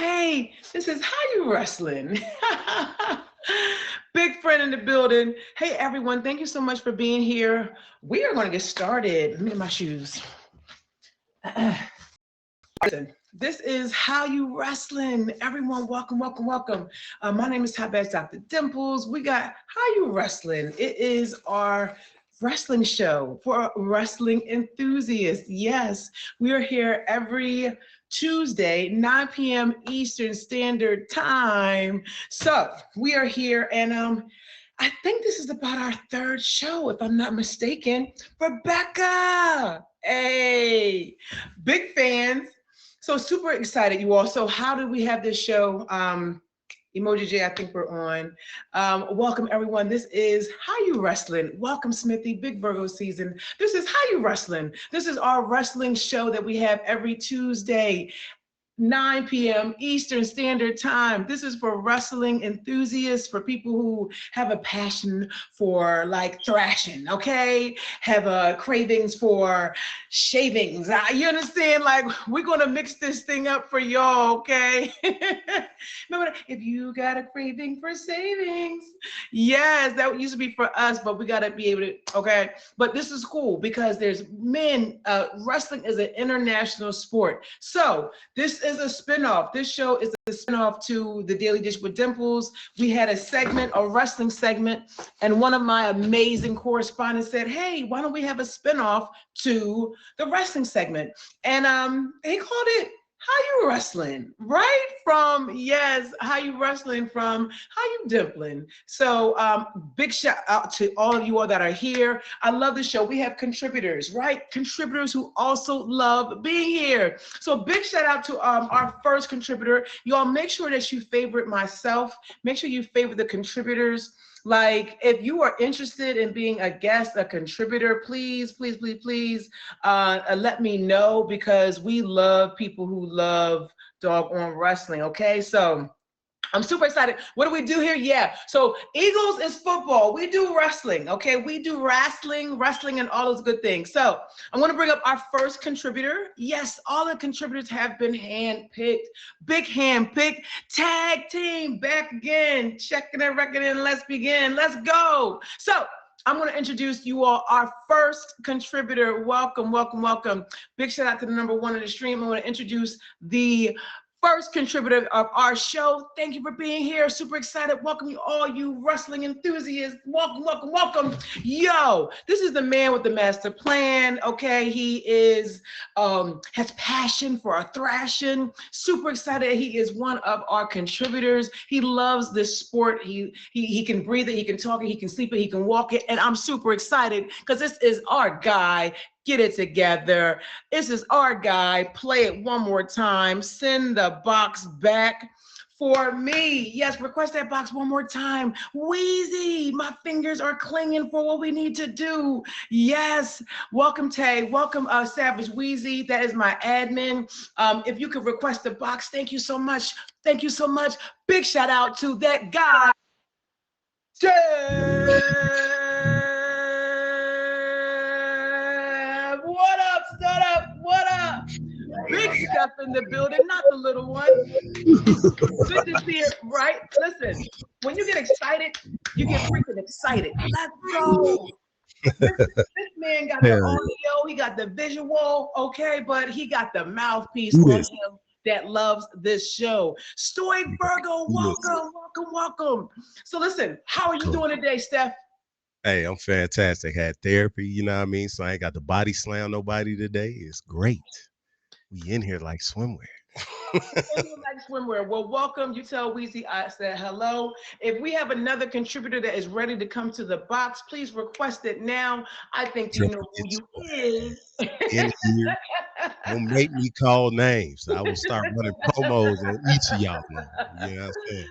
Hey, this is How You Wrestlin. Big friend in the building. Hey, everyone. Thank you so much for being here. We are going to get started. Let me get my shoes. Listen, this is How You Wrestlin. Everyone, welcome, welcome, welcome. My name is Top Badge Dr. Dimples. We got How You Wrestlin. It is our wrestling show for wrestling enthusiasts. Yes, we are here every Tuesday, 9 p.m. Eastern Standard Time. So we are here, and I think this is about our third show, if I'm not mistaken. Rebecca, hey, big fans. So super excited, you all. So how did we have this show? Emoji J, I think we're on. Welcome everyone. This is How You Wrestlin. Welcome Smithy, Big Virgo season. This is How You Wrestlin. This is our wrestling show that we have every Tuesday. 9 p.m. Eastern Standard Time. This is for wrestling enthusiasts, for people who have a passion for like thrashing, okay? Have cravings for shavings. You understand? Like, we're gonna mix this thing up for y'all, okay? Remember, if you got a craving for savings. Yes, that used to be for us, but we gotta be able to, okay? But this is cool because there's men, wrestling is an international sport. So this is a spinoff. This show is a spinoff to the Daily Dish with Dimples. We had a segment, a wrestling segment, and one of my amazing correspondents said, hey, why don't we have a spinoff to the wrestling segment? And he called it How You Wrestlin, right? From, yes, How You Wrestlin from How You Dimplin. So big shout out to all of you all that are here. I love the show. We have contributors, right? Contributors who also love being here. So big shout out to our first contributor. Y'all make sure that you favorite myself. Make sure you favorite the contributors. Like, if you are interested in being a guest, a contributor, please, please, please, please let me know, because we love people who love doggone wrestling, okay? So I'm super excited. What do we do here? Yeah. So Eagles is football. We do wrestling, okay? We do wrestling, and all those good things. So I'm going to bring up our first contributor. Yes, all the contributors have been handpicked. Big handpicked. Tag team back again. Checking and reckoning. Let's begin. Let's go. So I'm going to introduce you all our first contributor. Welcome, welcome, welcome. Big shout out to the number one in the stream. I want to introduce the first contributor of our show. Thank you for being here. Super excited. Welcome you all, you wrestling enthusiasts. Welcome, welcome, welcome. Yo, this is the man with the master plan. Okay, he is has passion for our thrashing. Super excited. He is one of our contributors. He loves this sport. He can breathe it. He can talk it. He can sleep it. He can walk it. And I'm super excited because this is our guy. Get it together. This is our guy. Play it one more time. Send the box back for me. Yes, request that box one more time. Wheezy, my fingers are clinging for what we need to do. Yes, welcome Tay. Welcome Savage Wheezy. That is my admin. If you could request the box, thank you so much. Thank you so much. Big shout out to that guy. What up, stud up? What up? Big stuff in the building, not the little one. Good to see it, right? Listen, when you get excited, you get freaking excited. Let's go. This man got the audio, he got the visual, okay, but he got the mouthpiece on him that loves this show. Stoic Virgo, welcome, welcome, welcome. So listen, how are you doing today, Steph? Hey, I'm fantastic. Had therapy, you know what I mean? So I ain't got to body slam nobody today. It's great. We in here like swimwear. Like swimwear. Well, welcome. You tell Weezy I said hello. If we have another contributor that is ready to come to the box, please request it now. I think you know who you is. In here. Don't make me call names. I will start running promos on each of y'all now. You know what I'm saying?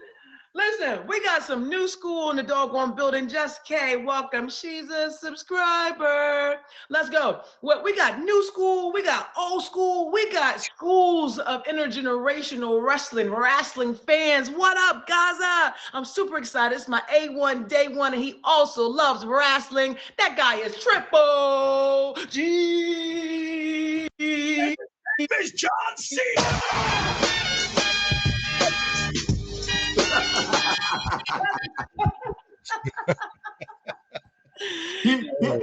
Listen, we got some new school in the doggone building. Just K, welcome. She's a subscriber. Let's go. Well, we got new school, we got old school, we got schools of intergenerational wrestling fans. What up, Gaza? I'm super excited. It's my A1 day one, and he also loves wrestling. That guy is Triple G. Miss John Cena. Oh,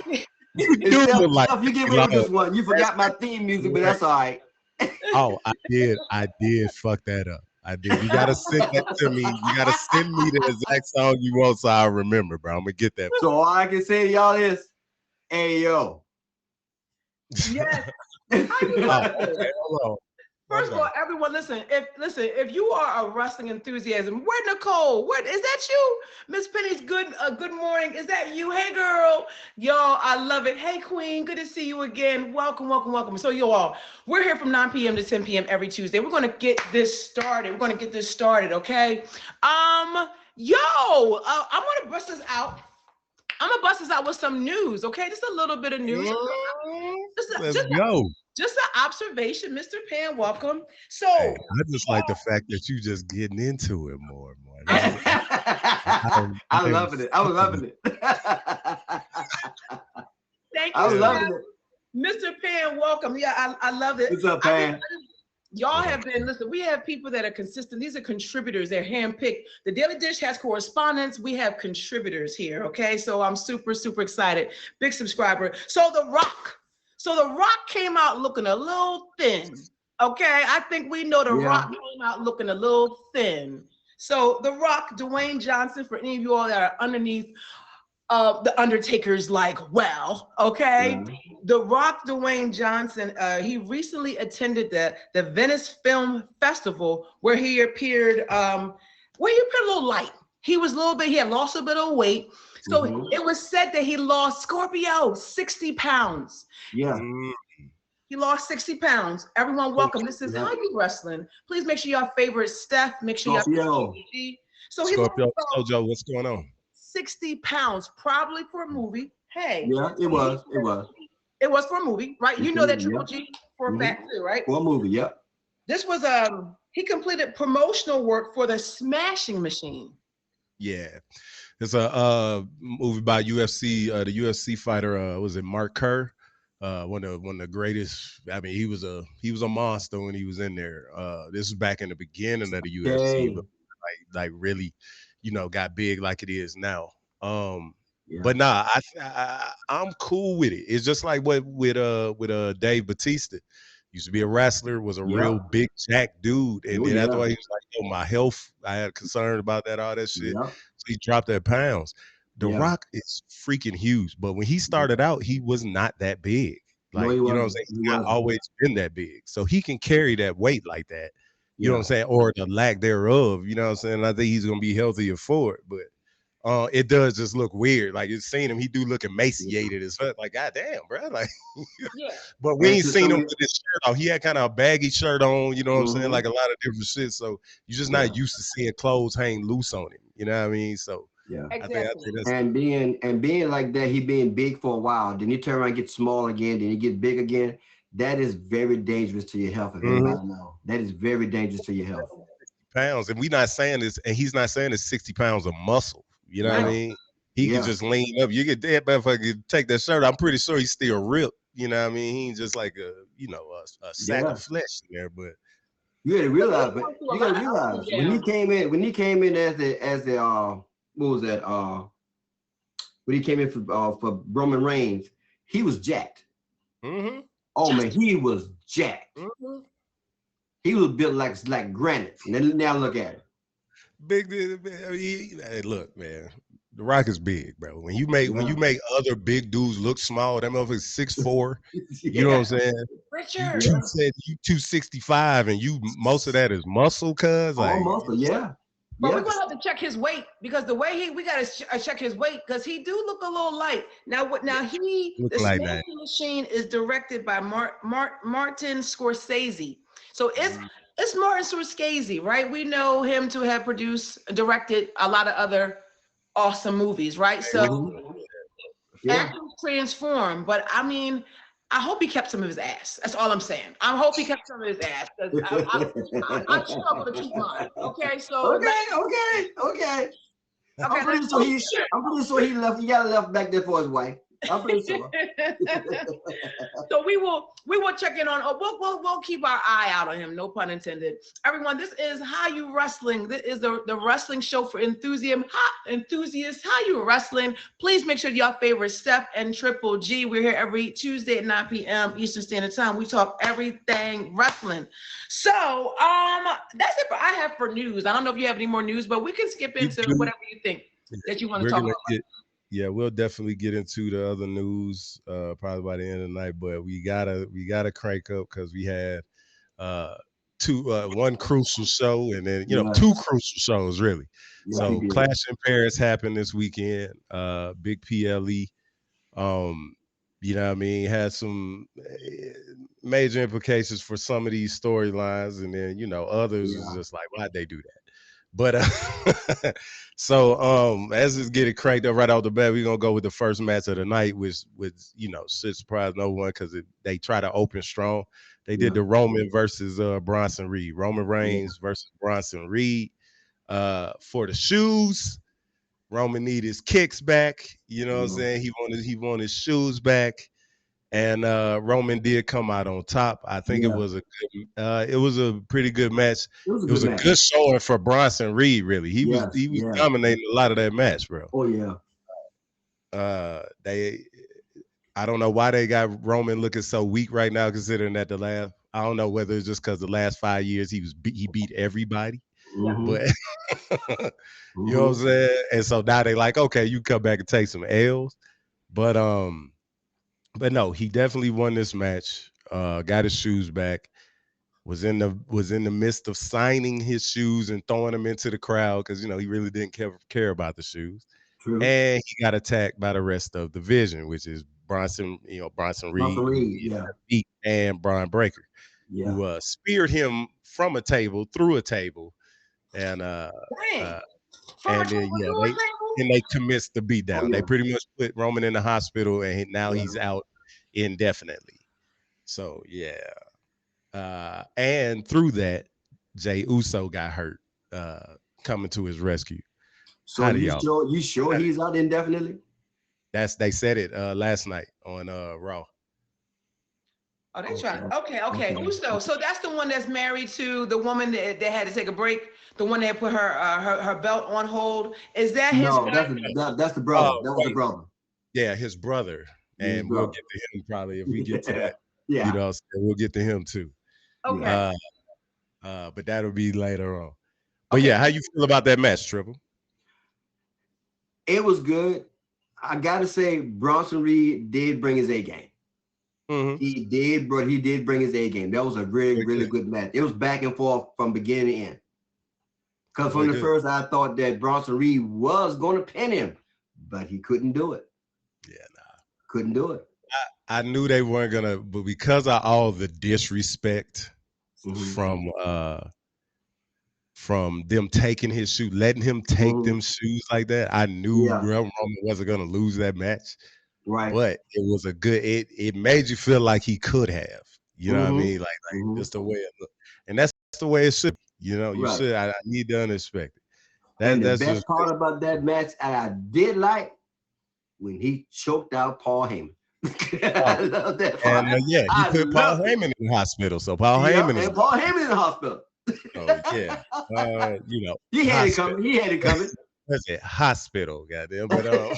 you And do look like Steph, you get Mickey ready with Long. this one. You forgot my theme music, but that's all right. Oh, I did. I did fuck that up. I did. You gotta send that to me. You gotta send me the exact song you want so I'll remember, bro. I'm gonna get that. So all I can say to y'all is, hey yo. Yes. How you Oh, wrestling? okay. Hold on. My First of all, bad. everyone, if you are a wrestling enthusiasm, where Nicole? What is that you? Miss Penny's good morning. Is that you? Hey girl. Y'all, I love it. Hey Queen, good to see you again. Welcome, welcome, welcome. So you all, we're here from 9 p.m. to 10 p.m. every Tuesday. We're gonna get this started. Okay? I'm gonna bust this out. I'm gonna bust this out with some news, okay? Just a little bit of news. Let's Just go. just an observation, Mr. Pan. Welcome. Hey, So, I just like the fact that you just getting into it more and more. This I, is I I'm am loving it. I'm fucking loving with it. thank you, I'm yeah. loving it. Mr. Pan. Welcome. Yeah, I love it. What's up, Pan? Y'all What up? have been, listen, we have people that are consistent. These are contributors. They're handpicked. The Daily Dish has correspondents. We have contributors here, okay? So I'm super, super excited. Big subscriber. So The Rock came out looking a little thin, okay? I think we know The Rock came out looking a little thin. So The Rock, Dwayne Johnson, for any of you all that are underneath the Undertaker's okay? Yeah. The Rock, Dwayne Johnson, he recently attended the Venice Film Festival where he appeared a little light. He was a little bit, he had lost a bit of weight. So it was said that he lost, Scorpio, 60 pounds. Yeah. Mm, He lost 60 pounds. Everyone, welcome. This is Yeah. How You Wrestling. Please make sure y'all favorite Steph. Make sure y'all Scorpio. favorite. So he lost Scorpio about Jojo, what's going on? 60 pounds, probably for a movie. Hey, Yeah, it was. It was. it was for a movie, right? You It's a know that movie, Triple yep. G for a fact too, right? For a movie, yep. This was he completed promotional work for the Smashing Machine. Yeah. It's a movie by UFC, the UFC fighter, was it Mark Kerr? One of the greatest. I mean, he was a monster when he was in there. This is back in the beginning of the UFC, Okay. but like really, got big like it is now. Yeah. But nah, I'm cool with it. It's just like what with Dave Batista. Used to be a wrestler, was a real Yep. big jack dude, and Oh then after a yeah. while he was like, "Yo, my health, I had concern about that, all that shit." Yep. So he dropped that pounds. The Yeah. Rock is freaking huge, but when he Yeah. started out, he was not that big. No, Like, he you know what I'm wasn't. saying? He He's not wasn't. always been that big. So he can carry that weight like that. You know what Yeah. I'm saying? Or the lack thereof. You know what I'm saying? I think he's gonna be healthier for it, but it does just look weird. Like you've seen him, he do look emaciated as fuck. Like, god damn, bro. Like, Yeah. but we And ain't to seen some him of with his shirt off. He had kind of a baggy shirt on, you know what I'm saying? the, Like a lot of different shit. So you're just yeah. not used to seeing clothes hang loose on him. You know what I mean? So Yeah. Exactly. I think that's And being like that, he being big for a while, then he turn around and get small again, then he get big again. That is very dangerous to your health, if Mhm. anybody know. That is very dangerous to your health. Pounds. And we not saying this, and he's not saying it's 60 pounds of muscle. You know what I Right. mean? He could Yeah. just lean up. You get that motherfucker take that shirt. I'm pretty sure he's still ripped. You know what I mean? He ain't just like a sack Yeah. of flesh in there, but You gotta But realize, he's but going through a you lot gotta of ups and realize downs. when he came in as the what was that when he came in for Roman Reigns, he was jacked. mm-hmm, Oh man, he was jacked. mm-hmm. He was built like granite. And then now look at him. Big. I mean, hey, look, man. The Rock is big, bro. When you Yeah. make other big dudes look small, that motherfucker's 6'4". You know what I'm Yeah. saying? Richard. Yeah. You said you 265, and you most of that is muscle, cuz like Almost. Yeah. But we're Yeah. gonna have to check his weight because the way we gotta check his weight because he do look a little light. Now what? Now the looking like that. Smashing Machine is directed by Martin Scorsese. So it's Martin Scorsese, right? We know him to have produced, directed a lot of other awesome movies, right? So Mhm. Yeah. actors transform, but I mean, I hope he kept some of his ass. That's all I'm saying. I hope he kept some of his ass because I struggle to keep mine. Okay, so Okay. Okay. Okay. okay, let's I'm pretty sure he left. He got left back there for his wife. I believe so. So we will check in on. Oh, we'll keep our eye out on him. No pun intended. Everyone, this is How You Wrestling. This is the wrestling show for enthusiasts. How You Wrestling. Please make sure y'all favorite Steph and Triple G. We're here every Tuesday at 9 p.m. Eastern Standard Time. We talk everything wrestling. So that's it I have for news. I don't know if you have any more news, but we can skip You into do. whatever you think that you want to We're talk gonna about. get Yeah, we'll definitely get into the other news probably by the end of the night, but we gotta crank up because we had uh one crucial show and then Yeah, two crucial shows really. yes, he So did. Clash in Paris happened this weekend, big PLE. um what I mean, had some major implications for some of these storylines, and then others is Yeah, just like, why'd they do that? But so as it's getting cranked up right off the bat, we're gonna go with the first match of the night, which should surprise no one because they try to open strong. They did yeah, the Roman versus Bronson Reed. Roman yeah, Reigns versus Bronson Reed. For the shoes, Roman needed his kicks back. You know what I'm yeah. saying? He wanted his shoes back. And Roman did come out on top. I think Yeah. it was a pretty good match. It was a It was good a match. good showing for Bronson Reed. Really, he was Yes, he was yeah. dominating a lot of that match, bro. Oh yeah. They I don't know why they got Roman looking so weak right now, considering that the last I don't know whether it's just because the last 5 years he beat everybody, Mm-hmm. but you know what I'm Mm-hmm. saying. And so now they like, okay, you come back and take some L's, but no, he definitely won this match. Got his shoes back. Was in the midst of signing his shoes and throwing them into the crowd because he really didn't care about the shoes. True. And he got attacked by the rest of the division, which is Bronson Russell Reed, who Reed. he Yeah. beat, and Brian Breaker, Yeah. who speared him from a table through a table, and Dang. uh, From a and table then yeah, to a table? they commenced the Oh beatdown. They yeah. pretty much put Roman in the hospital, and now Yeah. he's out indefinitely. So yeah, and through that, Jay Uso got hurt, coming to his rescue. So How do you y'all? sure you sure he's out indefinitely? They said it last night on Raw. Oh, they Okay. trying. Okay. Okay. Uso. So that's the one that's married to the woman that had to take a break. The one that put her belt on hold. Is that his No, wife? that's the brother. Oh That was the wait, brother. yeah, his brother, His and we'll brother. get to him probably if we get to Yeah. that. Yeah. We'll get to him too. Okay. Uh, but that'll be later on. But Okay. yeah, how you feel about that match, Triple? It was good. I gotta say, Bronson Reed did bring his A game. Mm-hmm. He did bring his A game. That was a really, Very really good. good match. It was back and forth from beginning to end. Because from Very the good. first, I thought that Bronson Reed was going to pin him, but he couldn't do it. Yeah, Couldn't do it. I knew they weren't gonna, but because of all the disrespect Mm-hmm. from them taking his shoe, letting him take Mm-hmm. them shoes like that, I knew Yeah. Roman wasn't gonna lose that match. Right. But it was a good. It made you feel like he could have. You know what I Mm-hmm. mean? Like Mm-hmm. just the way it looked, and that's the way it should be. You Right. should. I need the unexpected. And the That's just best part about that match, I did like when he choked out Paul Heyman. oh, I love that and part. yeah, he I put Paul loved it. Heyman in the hospital. So Paul Yeah, Heyman is and Paul Heyman in the hospital. yeah. He had it Hospital. coming. He had it coming. That's it. Hospital, goddamn. But Now,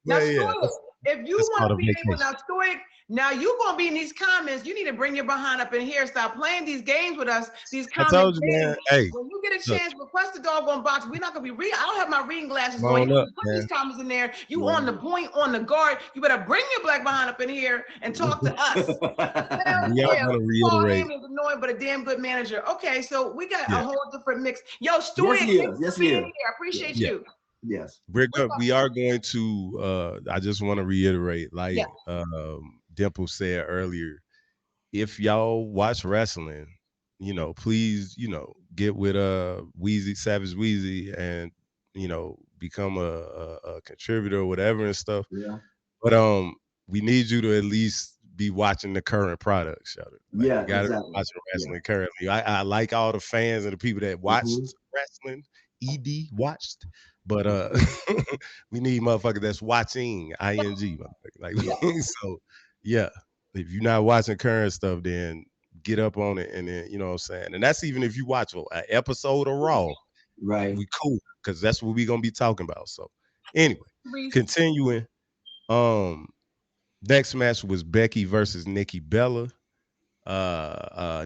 well, yeah, Stoic, if you it's want called to a be able, vacation. now, Stoic, now you're going to be in these comments. You need to bring your behind up in here. Stop playing these games with us, these I comment told you, man. games. Hey, When you get a look, chance, request the doggone box. We're not going to be reading. I don't have my reading glasses come on. on You up, can put these man. comments in there. You Yeah. on the point, on the guard. You better bring your black behind up in here and talk to us. Hell We are yeah. gonna Paul reiterate. Heyman is annoying, but a damn good manager. Okay, so we got a Yeah, whole different mix. Yo, Yes, Stoic, he thanks is. for Yes, he being is. here. I appreciate Yes. yeah. you. Yes. We are going to I just want to reiterate, Yeah. like Dimple said earlier, if y'all watch wrestling, please, get with Wheezy, Savage Wheezy, and become a contributor or whatever and stuff. Yeah. But we need you to at least be watching the current product, Shelter. Like you Yeah. gotta be Exactly. watching Yeah. wrestling currently. I like all the fans and the people that Mm-hmm. watched wrestling, ED watched, But we need motherfuckers that's watching ing motherfucker. Like so yeah. If you're not watching current stuff, then get up on it and then you know what I'm saying. And that's even if you watch an episode of Raw, Right. we cool because that's what we gonna be talking about. So anyway, Reese. continuing. Um Next match was Becky versus Nikki Bella.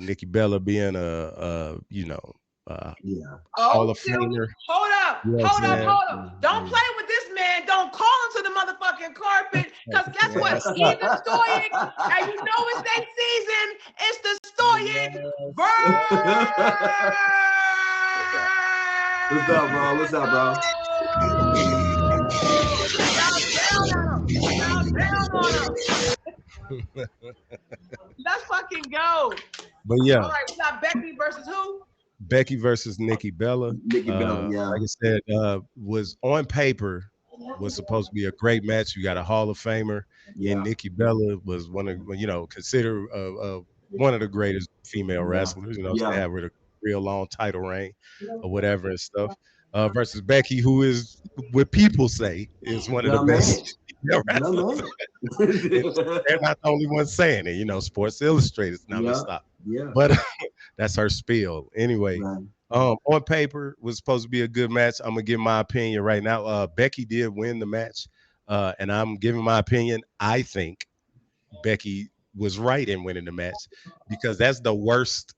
Nikki Bella being a Yeah. Hall Oh, of Famer. hold up, You know what I'm hold up, saying? hold up. Don't play with this man. Don't call him to the motherfucking carpet. Because guess Man, what? He's stop. the stoic. And you know it's that season. It's the stoic verse. What's up, bro? What's up, bro? Y'all down on him. Y'all down on him. Let's fucking go. But yeah, All right, we got Becky versus who? Becky versus Nikki Bella. Nikki Bella, yeah. Like I said, was on paper was supposed to be a great match. You got a Hall of Famer, and Nikki Bella was one of considered one of the greatest female wrestlers. You know, she had with a real long title reign or whatever and stuff. Versus Becky, who is what people say is one of the best female wrestlers. They're not the only ones saying it. You know, Sports Illustrated. Now let me stop. Yeah. But that's her spiel. Anyway, on paper was supposed to be a good match. I'm gonna give my opinion right now. Becky did win the match, and I'm giving my opinion. I think Becky was right in winning the match because that's the worst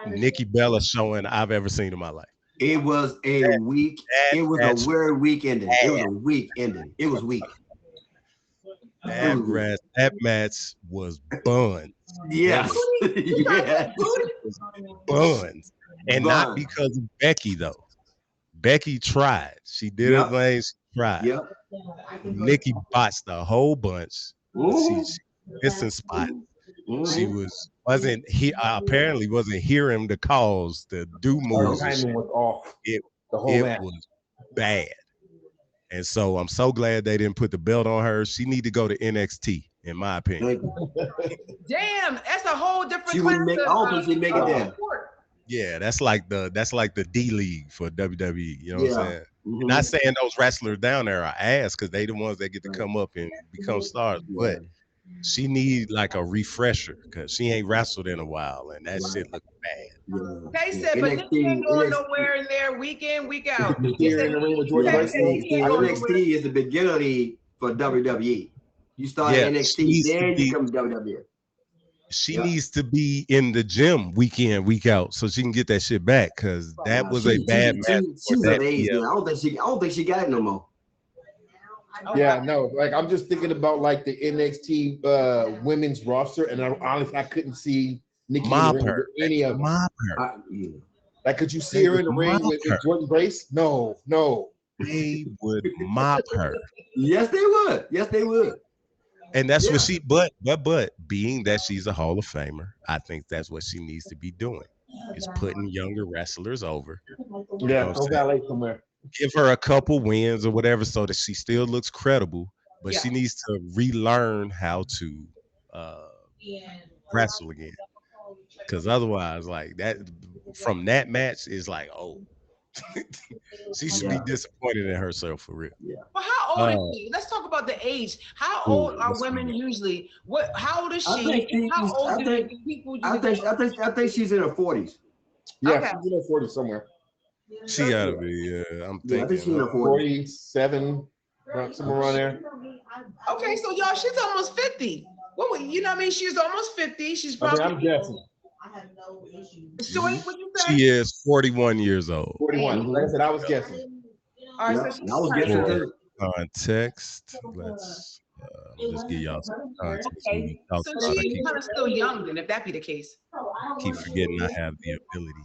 Nikki Bella showing I've ever seen in my life. It was a weak. It was a weird week ending. It was a weak ending. It was weak. That match was buns. Yes. Yeah. Buns. And not because of Becky, though. Becky tried. She did her thing. She tried. Nikki botched a whole bunch. She missed a spot. She apparently wasn't hearing the calls to do moves. Her timing was off. It was bad. And so I'm so glad they didn't put the belt on her. She need to go to NXT, in my opinion. Damn, that's a whole different. She wouldn't make. I don't think she'd make it there. Yeah, that's like the D League for WWE. You know what I'm saying? Mm-hmm. Not saying those wrestlers down there are ass because they the ones that get to come up and become stars, but she need like a refresher because she ain't wrestled in a while and that shit look bad. They said, but Nikki ain't going nowhere in there week in, week out. NXT is the beginner league for WWE. You start at NXT, then you come to WWE. She needs to be in the gym week in, week out, so she can get that shit back. Because that was a bad match. She's of age. I don't think she got it no more. Yeah, no. Like I'm just thinking about like the NXT women's roster, and I couldn't see Nikki in the ring with any of them. Like, could you see her in the ring with Jordan Grace? No. They would mop her. Yes, they would. Yes, they would. And that's what she, but being that she's a Hall of Famer, I think that's what she needs to be doing, is putting younger wrestlers over. Yeah, go ballet somewhere. Give her a couple wins or whatever so that she still looks credible, but she needs to relearn how to wrestle again. Because otherwise, like that, from that match is like, oh, she should be disappointed in herself for real. Yeah. Well, how old is she? Let's talk about the age. How old are women usually? How old is she? How old do people? I think she's in her 40s. Yeah, she's in her 40s somewhere. She gotta be. I'm thinking. I think she's in her 47, somewhere around there. Okay, so y'all, she's almost 50. Well, you know what I mean? She's almost 50. She's probably. I'm guessing. I have no issues. So what you say? She is 41 years old. 41. Like I said, I was guessing. All right, so I was guessing too. Context. Let's just give y'all some context. Okay. So she's kind of still young, then, if that be the case. Keep forgetting I have the ability.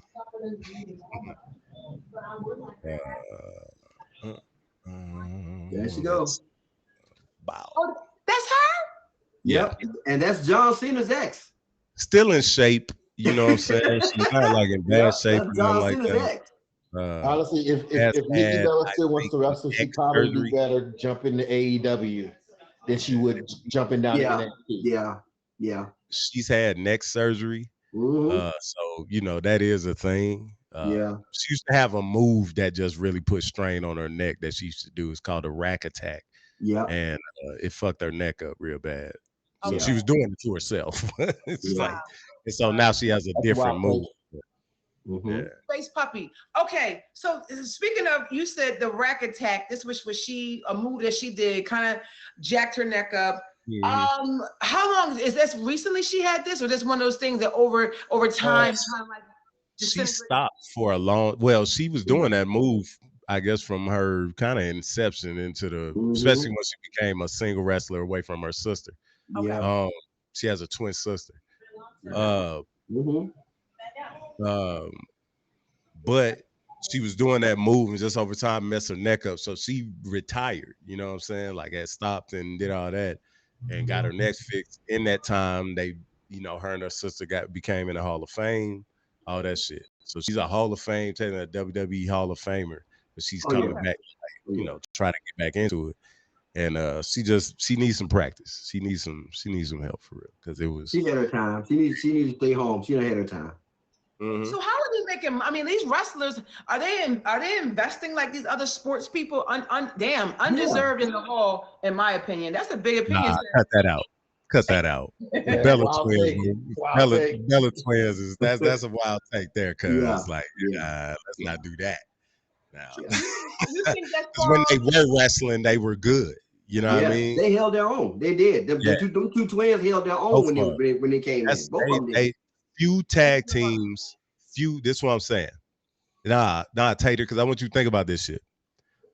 There she goes. Wow. Oh, that's her? Yep. And that's John Cena's ex. Still in shape. You know what I'm saying? She's not like in bad shape. That's John Cena's ex. Honestly, if Nikki Bella still wants to wrestle, she'd probably be better jumping to AEW than she would jumping down to NXT. Yeah. She's had neck surgery. Mm-hmm. So, you know, that is a thing. She used to have a move that just really put strain on her neck that she used to do. It's called a rack attack. Yeah. And it fucked her neck up real bad. So Okay. she was doing it to herself. It's Yeah. like, and so now she has a different move. Mm-hmm. Space puppy. Okay, so speaking of, you said the rack attack. This was she a move that she did, kind of jacked her neck up. How long is this? Recently she had this, or just one of those things that over time, kind of like she stopped for a long. Well, she was doing that move, I guess, from her kind of inception into the, especially when she became a single wrestler away from her sister. Yeah. She has a twin sister. But she was doing that move and just over time messed her neck up. So she retired, you know what I'm saying? Like had stopped and did all that and got her neck fixed. In that time, they, her and her sister became in the Hall of Fame, all that shit. So she's a Hall of Fame, taking a WWE Hall of Famer, but she's coming back, trying to get back into it. And she needs some practice. She needs some help for real. Because it was, she had her time. She needs to stay home. She done had her time. So how are they making? I mean, these wrestlers, are they investing like these other sports people? Undeserved in the Hall, in my opinion. That's a big opinion. Nah, cut that out. Cut that out. The Bella Twins. Bella Twins is that's a wild take there, cause let's not do that. Now, you think that's because when they were wrestling, they were good. You know what I mean? They held their own. They did. The two twins held their own when they came in. Both of them did. Few tag teams. This is what I'm saying. Nah, Tater, because I want you to think about this shit.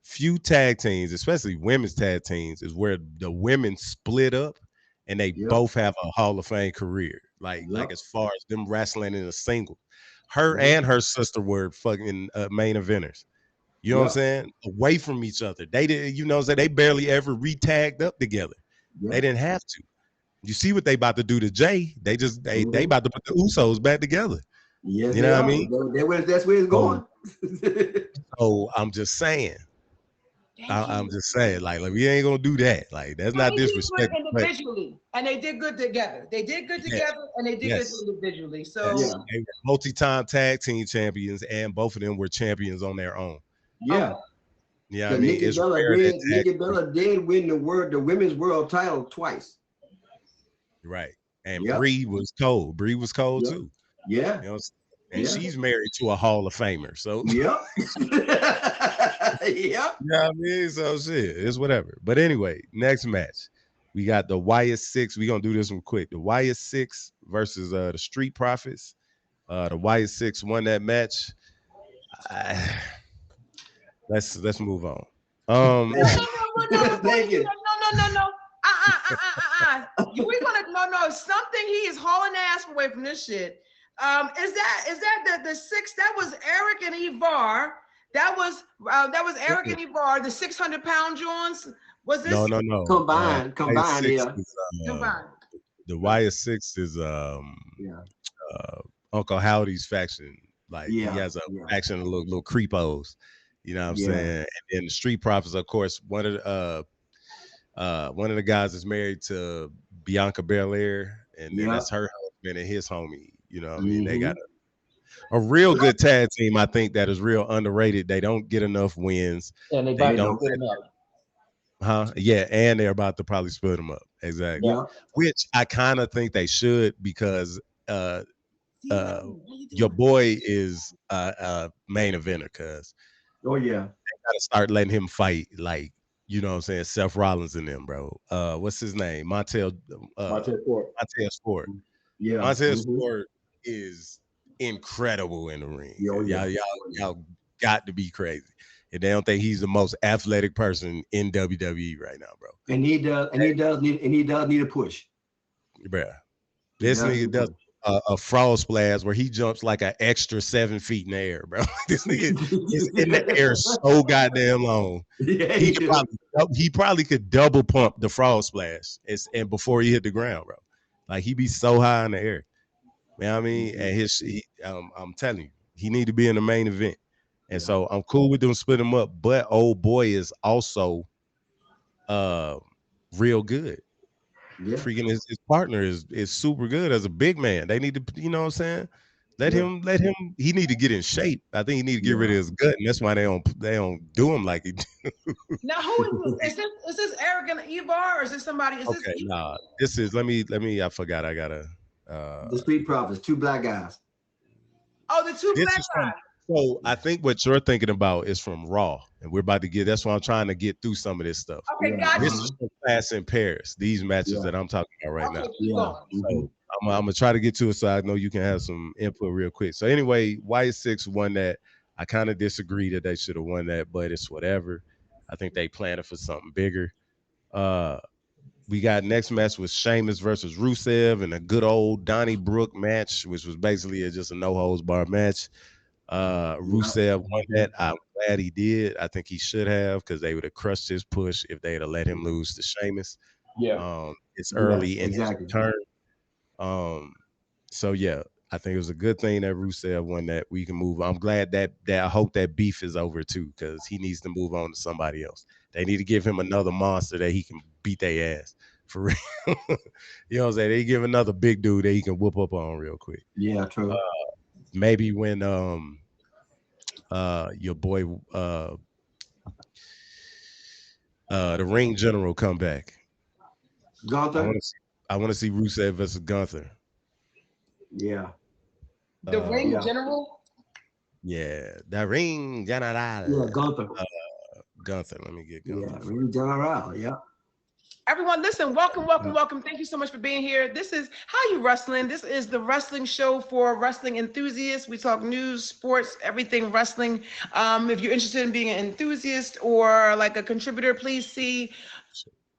Few tag teams, especially women's tag teams, is where the women split up and they both have a Hall of Fame career. Like as far as them wrestling in a single. Her and her sister were fucking main eventers. You know what I'm saying? Away from each other. They didn't, they barely ever re-tagged up together. They didn't have to. You see what they about to do to Jay? They about to put the Usos back together. Yes, you know what I mean? That's where it's going. So I'm just saying. I'm just saying, like we ain't gonna do that. Like that's not disrespect. Individually, and they did good together. They did good together, and they did good individually. So they were multi-time tag team champions, and both of them were champions on their own. Yeah. Yeah, I mean, Nikki Bella did win the women's world title twice. Right, and Bree was cold. Bree was cold too. Yeah, and she's married to a Hall of Famer. So yeah. Yeah, I mean, so shit, it's whatever. But anyway, next match, we got the YS6. We're gonna do this one quick. The YS6 versus the Street Profits. The YS6 won that match. Let's move on. No. We're gonna something. He is hauling ass away from this shit. Is that the six? That was Eric and Ivar. That was Eric and Ivar, the 600-pound Jones. Was this? No. Combined, yeah. Combined. The YS6 is Uncle Howdy's faction. Like he has a faction of little creepos. You know what I'm saying? And then the Street Profits, of course, one of the guys is married to Bianca Belair, and then that's her husband and his homie. You know what I mean? They got a real good tag team, I think, that is real underrated. They don't get enough wins. And they don't split them up. Yeah, and they're about to probably split them up. Exactly. Yeah. Which I kind of think they should, because your boy is a main eventer, cuz. Oh yeah. They gotta start letting him fight, like, you know what I'm saying, Seth Rollins and them, bro. What's his name? Montez Ford. Yeah. Montez Ford is incredible in the ring. Y'all got to be crazy. And they don't think he's the most athletic person in WWE right now, bro. And he does need a push. Bruh. This nigga does a frog splash where he jumps like an extra 7 feet in the air, bro. This nigga is in the air so goddamn long. Yeah, he probably could double pump the frog splash and before he hit the ground, bro. Like he be so high in the air. You know what I mean? And I'm telling you, he need to be in the main event. And so I'm cool with them splitting him up, but old boy is also real good. Yeah. Freaking his partner is super good as a big man. They need to, you know what I'm saying? Let him. He need to get in shape. I think he need to get rid of his gut, and that's why they don't do him like he. Now, who is this? Is this Arrogant Evar or is this somebody? Is this? Okay, nah. This is. Let me. I forgot. I gotta. The Street Profits, 2 black guys. Oh, the 2 This black is from. guys. So I think what you're thinking about is from Raw, and we're about to get. That's why I'm trying to get through some of this stuff. Okay, gotcha. This is from Clash in Paris. These matches that I'm talking about right now. So I'm gonna try to get to it, so I know you can have some input real quick. So anyway, White 6 won that. I kind of disagree that they should have won that, but it's whatever. I think they planned it for something bigger. We got next match was Sheamus versus Rusev and a good old Donnie Brook match, which was basically just a no holds bar match. Rusev won that. I'm glad he did. I think he should have, because they would have crushed his push if they'd have let him lose to Sheamus. Yeah. It's early in his turn. So yeah, I think it was a good thing that Rusev won that. We can move. I'm glad that I hope that beef is over too, because he needs to move on to somebody else. They need to give him another monster that he can beat their ass for real. You know what I'm saying? They give another big dude that he can whoop up on real quick. Yeah, true. Maybe when your boy the Ring General come back. Gunther. I want to see Rusev versus Gunther. Yeah. The Ring General. Yeah, the Ring General. Yeah, Gunther. Gunther. Let me get Gunther. Yeah, Ring General. Yeah. Everyone, listen, welcome. Thank you so much for being here. This is How You Wrestling. This is the wrestling show for wrestling enthusiasts. We talk news, sports, everything wrestling. If you're interested in being an enthusiast or like a contributor, please see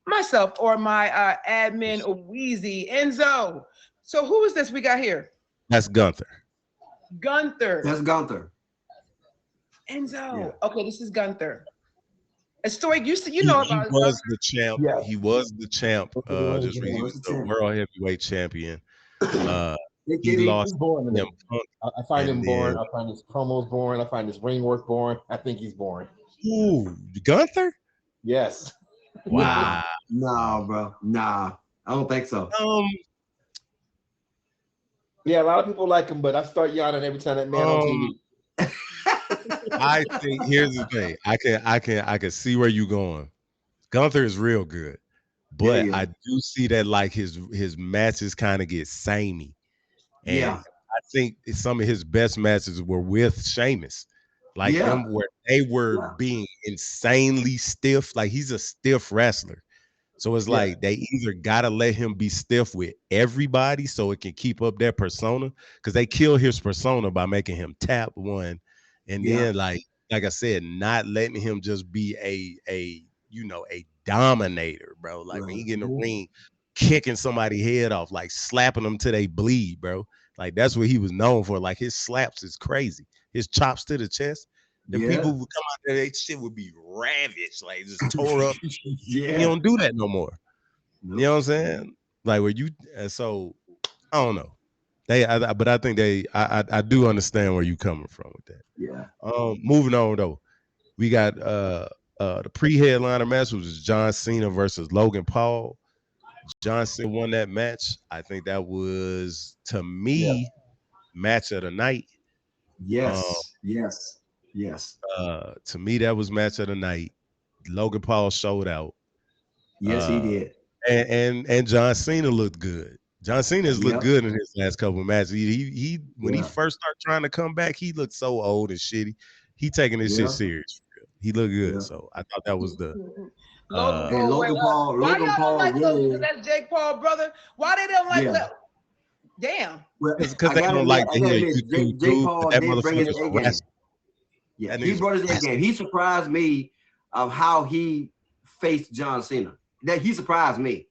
myself or my admin, Wheezy, Enzo. So who is this we got here? That's Gunther. That's Gunther. Enzo. Yeah. Okay, this is Gunther. A story you He know about. He was the champ. Yeah. He was the champ. He was the world heavyweight champion. He lost boring to me. I find him boring. I find his promos boring. I find his ring work boring. I think he's boring. Ooh, Gunther? Yes. Wow. Nah, bro. Nah, I don't think so. Yeah, a lot of people like him, but I start yawning every time that man on TV. I think here's the thing. I can see where you're going. Gunther is real good, but I do see that like his matches kind of get samey. And I think some of his best matches were with Sheamus. Like them where they were being insanely stiff. Like he's a stiff wrestler. So it's like they either gotta let him be stiff with everybody so it can keep up their persona, because they kill his persona by making him tap one, and then like I said, not letting him just be a dominator, bro. Like when he get in the ring, kicking somebody's head off, like slapping them till they bleed, bro. Like that's what he was known for. Like his slaps is crazy. His chops to the chest. The people would come out there, they shit would be ravaged, like just tore up. You don't do that no more. Nope. You know what I'm saying? Like where you, so I don't know. But I think I do understand where you coming from with that. Yeah. Moving on though, we got the pre-headliner match, which was John Cena versus Logan Paul. John Cena won that match. I think that was, to me, match of the night. Yes. To me, that was match of the night. Logan Paul showed out. Yes, he did. And John Cena looked good. John Cena has looked good in his last couple of matches. He when he first started trying to come back, he looked so old and shitty. He taking this shit serious. He looked good. So I thought that was the Logan Paul. Why Logan y'all Paul don't like really, Logan? That's Jake Paul, brother. Why they don't like that? Damn. Because they don't like to hear YouTube Jake Paul that did bring his motherfucker's A game. Yeah, he brought his A game. He surprised me of how he faced John Cena. That he surprised me.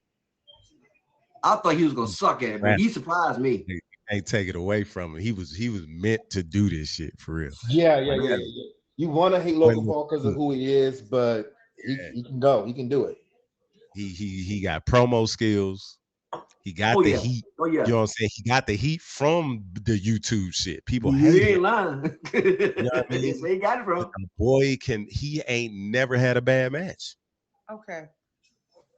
I thought he was gonna suck at it, but he surprised me. Ain't take it away from him. He was meant to do this shit for real. Yeah. You want to hate Logan Paul because of who he is, but he can go. He can do it. He got promo skills. He got the heat. You know what I'm saying? He got the heat from the YouTube shit. People hate him. Ain't lying. You know what I mean? That's where he got it from. The boy he ain't never had a bad match. Okay.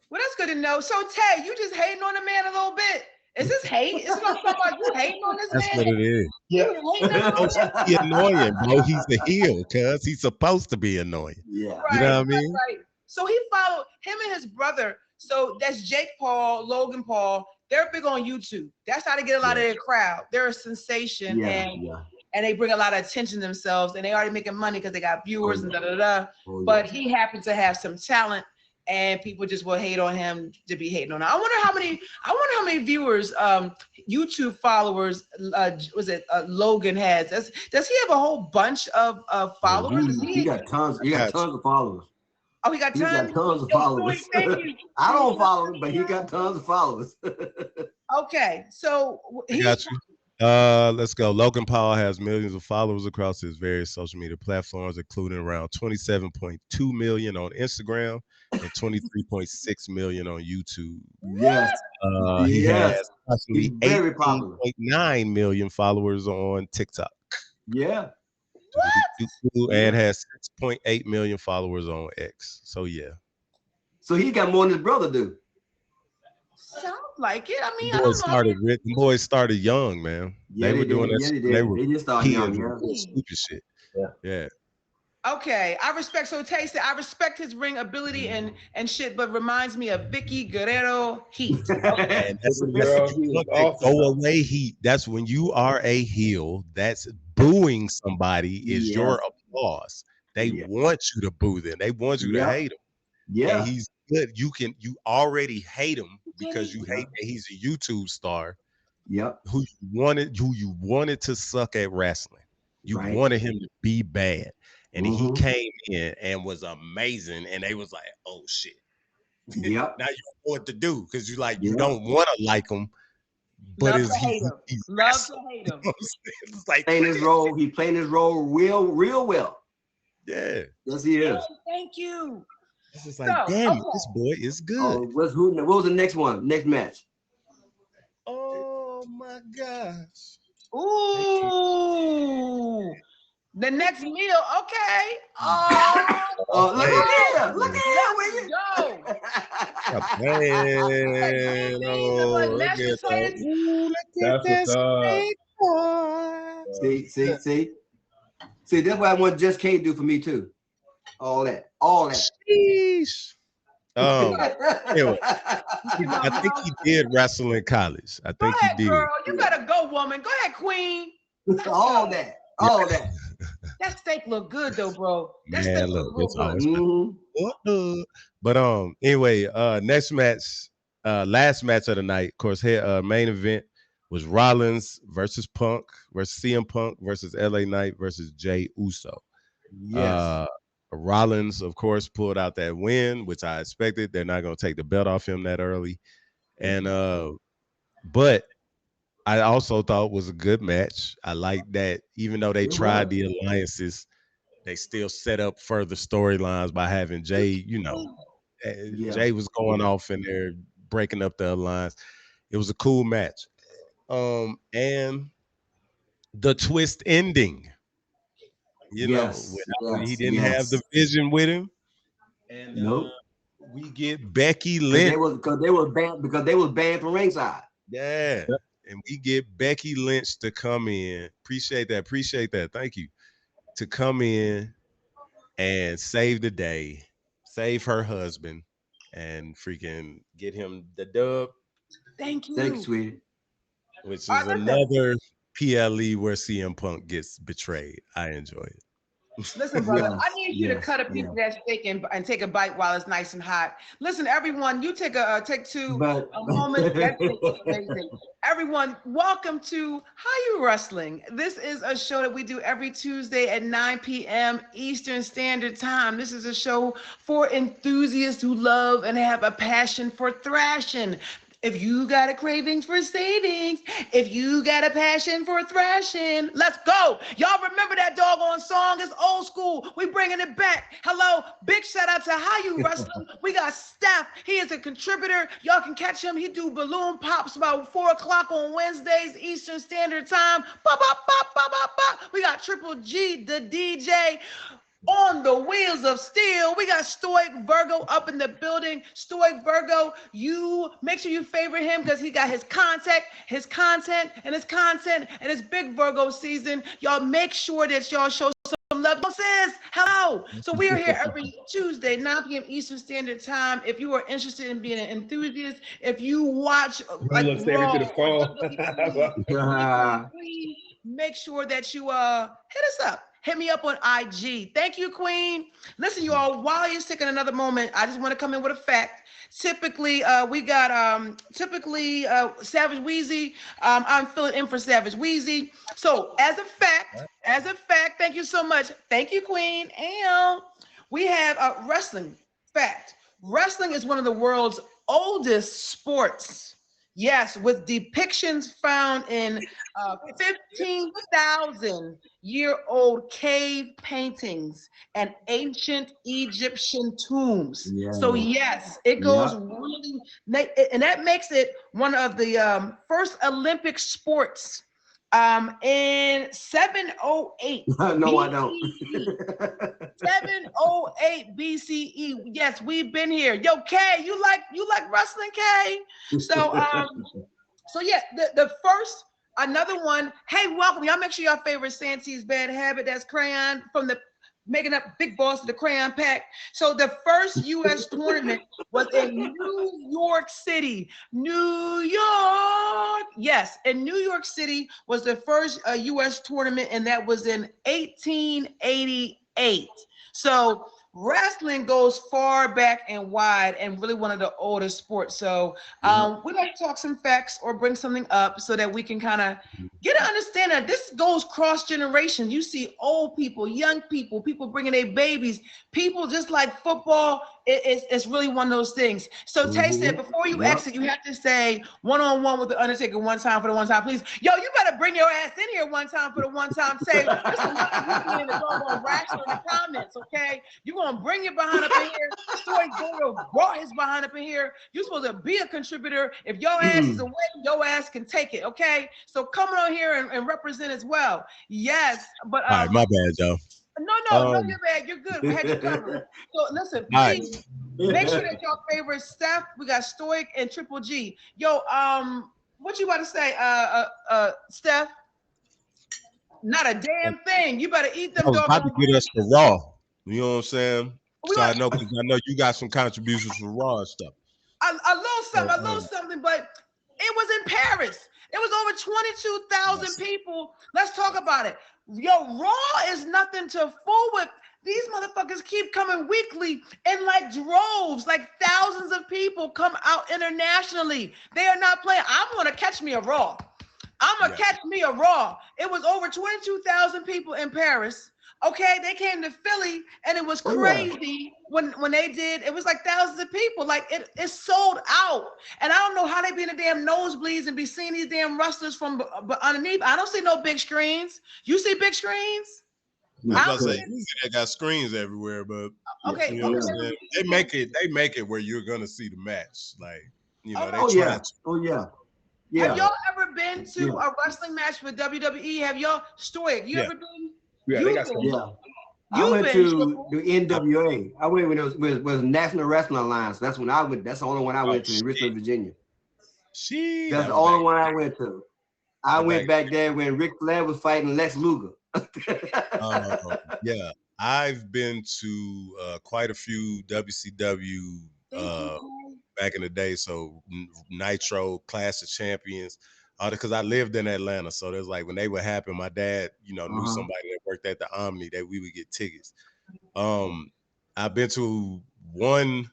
Well, that's good to know. So, Tay, you just hating on the man a little bit. Is this hate? Is it gonna talk about you hating on this That's man? what it is. Yeah. You hating on Oh, him? he annoying, bro. He's the heel, cuz he's supposed to be annoying. Yeah. You know Right, what I mean? right. So he followed him and his brother. So that's Jake Paul, Logan Paul. They're big on YouTube. That's how they get a lot of their crowd. They're a sensation, Yeah. and they bring a lot of attention to themselves, and they already making money because they got viewers and da da da. Oh, But he happened to have some talent, and people just will hate on him to be hating on him. I wonder how many viewers, YouTube followers, Logan has. Does he have a whole bunch of followers? He got tons. He got tons of followers. Oh, he got tons. He got tons of followers. Thank you. I don't follow him, but he got tons of followers. Okay, so I got you. Let's go. Logan Paul has millions of followers across his various social media platforms, including around 27.2 million on Instagram and 23.6 million on YouTube. Yes. He has approximately very popular. 18.9 million followers on TikTok. Yeah. And has 6.8 million followers on X. So yeah. So he got more than his brother do. Sounds like it. I mean, The boys started young, man. Yeah, they were doing that. They just started young, stupid shit. Yeah. Okay, I respect. So Tay said, I respect his ring ability and shit, but reminds me of Vicky Guerrero Heat. And that's go away Heat. That's when you are a heel. That's booing somebody is your applause. They want you to boo them. They want you to hate them. Yeah, and he's good. You already hate him because you hate that he's a YouTube star. Yep. Who you wanted to suck at wrestling. You wanted him to be bad. And he came in and was amazing. And they was like, oh shit. Yep. Now you know what to do because you don't want to like him. But Love to hate him. Love to hate him. It's like playing his role. He playing his role real well. Yeah. Yes, he is. Thank you. It's just like, damn it, this boy is good. What was the next one? Next match? Oh my gosh. Ooh. The next meal, okay. Oh, look at him. Where you go? See, that's what I want Just Can't do for me too. All that. Sheesh. Anyway, I think he did wrestle in college. I think he did. Girl, you better go, woman. Go ahead, queen. All that. That steak look good though, bro. That Man, steak look, look good. But anyway, next match, last match of the night, of course, main event was Rollins versus Punk versus CM Punk versus LA Knight versus Jey Uso. Yes. Rollins, of course, pulled out that win, which I expected. They're not going to take the belt off him that early. And but I also thought was a good match. I like that even though they tried the alliances, they still set up further storylines by having Jey, Jey was going off in there, breaking up the alliance. It was a cool match. And the twist ending. He didn't have the vision with him. And we get Becky Lynch. Because they was banned from ringside. Yeah. And we get Becky Lynch to come in. Appreciate that. Thank you. To come in and save the day, save her husband, and freaking get him the dub. Thank you. Thanks, sweetie. Which is another PLE where CM Punk gets betrayed. I enjoy it. Listen, brother, I need you to cut a piece of that steak and take a bite while it's nice and hot. Listen, everyone, you take a moment. That's amazing. Everyone, welcome to How You Wrestling. This is a show that we do every Tuesday at 9 p.m. Eastern Standard Time. This is a show for enthusiasts who love and have a passion for thrashing. If you got a craving for savings, if you got a passion for thrashing, let's go. Y'all remember that doggone song? It's old school. We bringing it back. Hello, big shout out to How You Wrestling. We got Steph. He is a contributor. Y'all can catch him. He do balloon pops about 4 o'clock on Wednesdays, Eastern Standard Time. We got Triple G, the DJ. On the wheels of steel, we got Stoic Virgo up in the building. Stoic Virgo, you make sure you favorite him because he got his content, and it's big Virgo season. Y'all make sure that y'all show some love. Sis, hello. So we are here every Tuesday, 9 p.m. Eastern Standard Time. If you are interested in being an enthusiast, if you watch like Raw, make sure that you hit us up. Hit me up on IG. Thank you, Queen. Listen, you all, while you're taking another moment, I just want to come in with a fact. Typically, we got Savage Wheezy. I'm filling in for Savage Wheezy. So as a fact, thank you so much. Thank you, Queen. And we have a wrestling fact. Wrestling is one of the world's oldest sports. Yes, with depictions found in 15,000-year-old cave paintings and ancient Egyptian tombs. Yeah. So yes, it goes really, and that makes it one of the first Olympic sports in 708. No, I don't. 708 BCE. Yes, we've been here. Yo, Kay, you like wrestling, Kay? So yeah, the first, another one. Hey, welcome. Y'all make sure y'all favorite Santee's Bad Habit. That's Crayon from the Making Up Big Boss of the Crayon Pack. So the first U.S. tournament was in New York City. New York. Yes, in New York City was the first U.S. tournament, and that was in 1888. So wrestling goes far back and wide and really one of the oldest sports. So we like to talk some facts or bring something up so that we can kind of get an understanding that this goes cross generations. You see old people, young people, people bringing their babies, people just like football. It's really one of those things. So Tay said, before you exit, you have to say one-on-one with the Undertaker one time for the one time, please. Yo, you better bring your ass in here one time for the one time. Say, listen, in the doggone racks in the comments, okay? You're going to bring your behind up in here. Story Doyle brought his behind up in here. You're supposed to be a contributor. If your ass is away, your ass can take it, okay? So come on here and represent as well. Yes, but all right, my bad, Joe. No, you're bad. You're good. We had you covered. So listen, please make sure that y'all favorite Steph. We got Stoic and Triple G. Yo, what you about to say, Steph? Not a damn thing. You better eat them. I was about to get us to Raw. You know what I'm saying? So I know you got some contributions for Raw and stuff. A little something, but it was in Paris. It was over 22,000 people. Let's talk about it. Yo, Raw is nothing to fool with. These motherfuckers keep coming weekly in like droves, like thousands of people come out internationally. They are not playing. I'm gonna catch me a Raw. Catch me a Raw. It was over 22,000 people in Paris. Okay, they came to Philly and it was crazy when they did. It was like thousands of people. Like it sold out. And I don't know how they be in the damn nosebleeds and be seeing these damn wrestlers from underneath. I don't see no big screens. You see big screens? I was gonna say they got screens everywhere, but okay, you know what I'm saying? They make it where you're gonna see the match. Like, you know, Yeah. Have y'all ever been to a wrestling match with WWE? Have y'all, Stoic? You ever been? Yeah, they got some. I went to the NWA. I went when it was National Wrestling Alliance. That's when I went. That's the only one I went to in Richmond, Virginia. That's the only one I went to. I went back there when Ric Flair was fighting Lex Luger. Yeah, I've been to quite a few WCW back in the day. So Nitro, Clash of Champions. Because I lived in Atlanta, so there's like when they would happen, my dad, you know, knew somebody that worked at the Omni that we would get tickets. I've been to one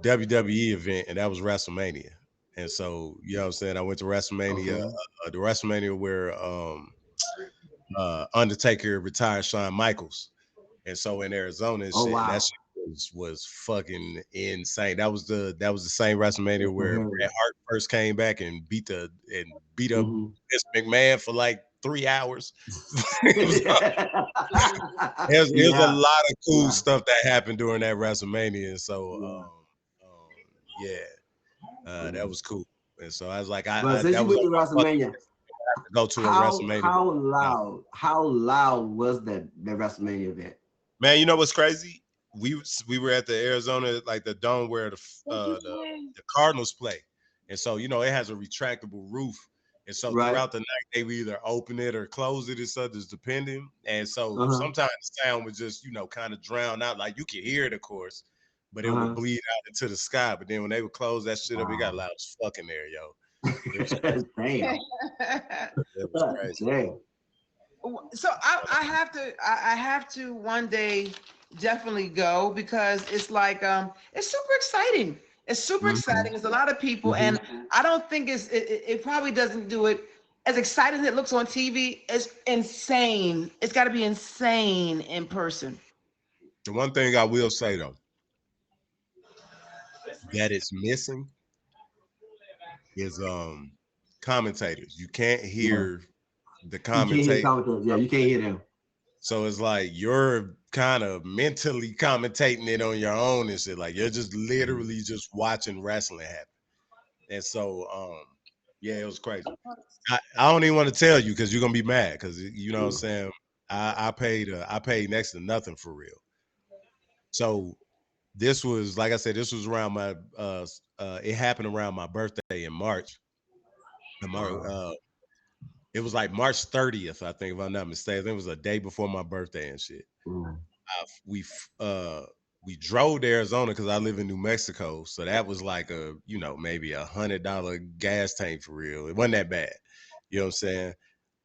WWE event, and that was WrestleMania. And so, you know what I'm saying? I went to WrestleMania, the WrestleMania where Undertaker retired Shawn Michaels. And so in Arizona and shit, that shit was fucking insane. That was the same WrestleMania where Bret Hart first came back and beat up Vince McMahon for like 3 hours. There's a lot of cool stuff that happened during that WrestleMania, and so that was cool. And so I was like, that was WrestleMania. Go to a WrestleMania. How loud was that WrestleMania event? Man, you know what's crazy? We were at the Arizona, like the dome where the Cardinals play. And so, you know, it has a retractable roof. And so throughout the night, they would either open it or close it or something, just depending. And so sometimes the sound would just, you know, kind of drown out. Like you could hear it, of course, but it would bleed out into the sky. But then when they would close that shit up, it got loud as fuck in there, yo. It was crazy. Damn. It was crazy. Damn. So I have to one day definitely go because it's like it's super exciting. It's super exciting. It's a lot of people, and I don't think it probably doesn't do it as exciting as it looks on TV. It's insane. It's got to be insane in person. The one thing I will say though, that is missing is commentators. You can't hear the commentators. Yeah, you can't hear them. So it's like you're kind of mentally commentating it on your own and shit. Like you're just literally just watching wrestling happen. And so yeah, it was crazy. I don't even want to tell you because you're gonna be mad because you know what I'm saying. I paid next to nothing for real. So this was, like I said, this was around my it happened around my birthday in March. It was like March 30th, I think, if I'm not mistaken. It was a day before my birthday and shit. We drove to Arizona because I live in New Mexico, so that was like maybe $100 gas tank for real. It wasn't that bad, you know what I'm saying.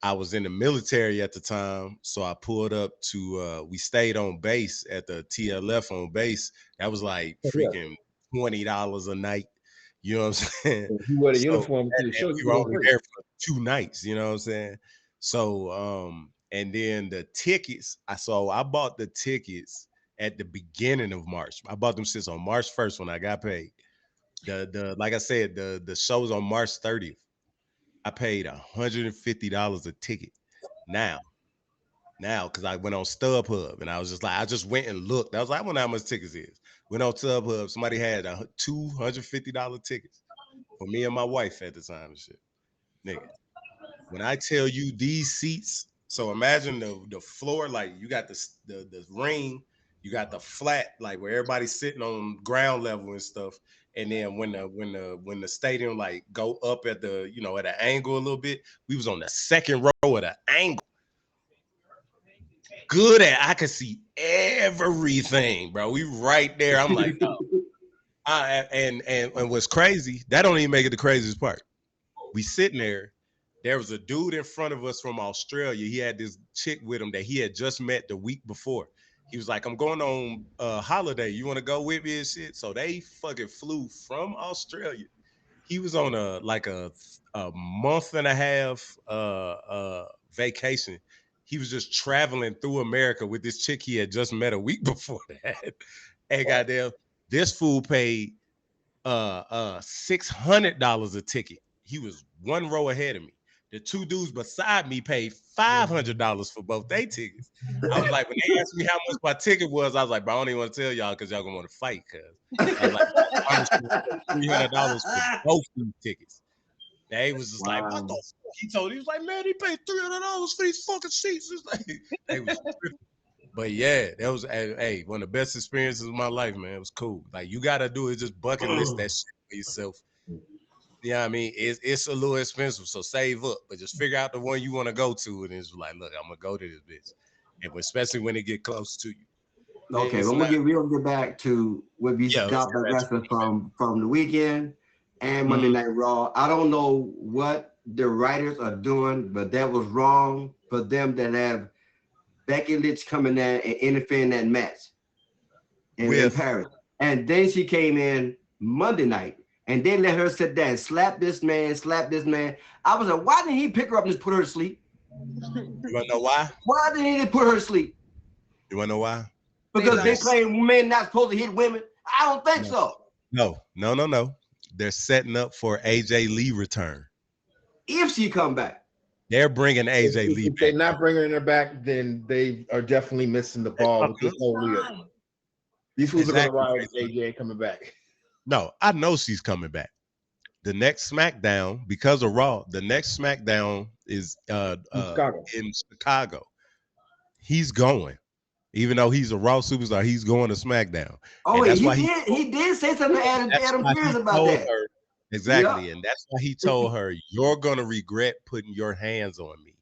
I was in the military at the time, so I pulled up to we stayed on base at the TLF on base. That was like freaking $20 a night. You know what I'm saying? You wear the uniform to the show. We were only there for 2 nights, you know what I'm saying? So and then the tickets, I bought the tickets at the beginning of March. I bought them since on March 1st when I got paid. The like I said, the show's on March 30th. I paid $150 a ticket. Now, because I went on StubHub and I was just like, I just went and looked. I was like, I wonder how much tickets is. Went on StubHub. Somebody had $250 tickets for me and my wife at the time and shit. Nigga, when I tell you these seats, so imagine the floor, like you got the ring, you got the flat, like where everybody's sitting on ground level and stuff. And then when the stadium like go up at the, at an angle a little bit, we was on the second row at an angle. Good at I could see everything, bro. We right there. I'm like, oh. And what's crazy, that don't even make it the craziest part. We sitting there. There was a dude in front of us from Australia. He had this chick with him that he had just met the week before. He was like, I'm going on a holiday. You want to go with me and shit? So they fucking flew from Australia. He was on a month and a half vacation. He was just traveling through America with this chick he had just met a week before that. And goddamn, this fool paid $600 a ticket. He was one row ahead of me. The two dudes beside me paid $500 for both their tickets. I was like, when they asked me how much my ticket was, I was like, bro, I don't even want to tell y'all because y'all gonna want to fight. Cause I was like, $300 for both these tickets. They was just like, what the fuck? He was like, man, he paid $300 for these fucking seats. It's like, they was tripping. But yeah, that was one of the best experiences of my life, man. It was cool. Like you gotta do is just bucket list that shit for yourself. You know what I mean? It's a little expensive, so save up, but just figure out the one you want to go to, and it's like, look, I'm gonna go to this bitch, and especially when it get close to you. Okay, we'll get back to what we got the wrestling from the weekend and Monday Night Raw. I don't know what the writers are doing, but that was wrong for them to have Becky Lynch coming in and interfering in that match in Paris. And then she came in Monday night and they let her sit there and slap this man. I was like, why didn't he pick her up and just put her to sleep? You wanna know why? Why didn't he put her to sleep? You wanna know why? Because they claim men not supposed to hit women. I don't think so. No. They're setting up for AJ Lee return. If she come back. They're bringing AJ Lee back. If they're not bringing her back, then they are definitely missing the ball with this whole deal. These fools are going to ride AJ coming back. No, I know she's coming back. The next SmackDown, because of Raw, the next SmackDown is in Chicago. He's going. Even though he's a Raw superstar, he's going to SmackDown. Oh, And that's he why did say something to Adam Pearce about that. Exactly. Yep. And that's why he told her, you're going to regret putting your hands on me.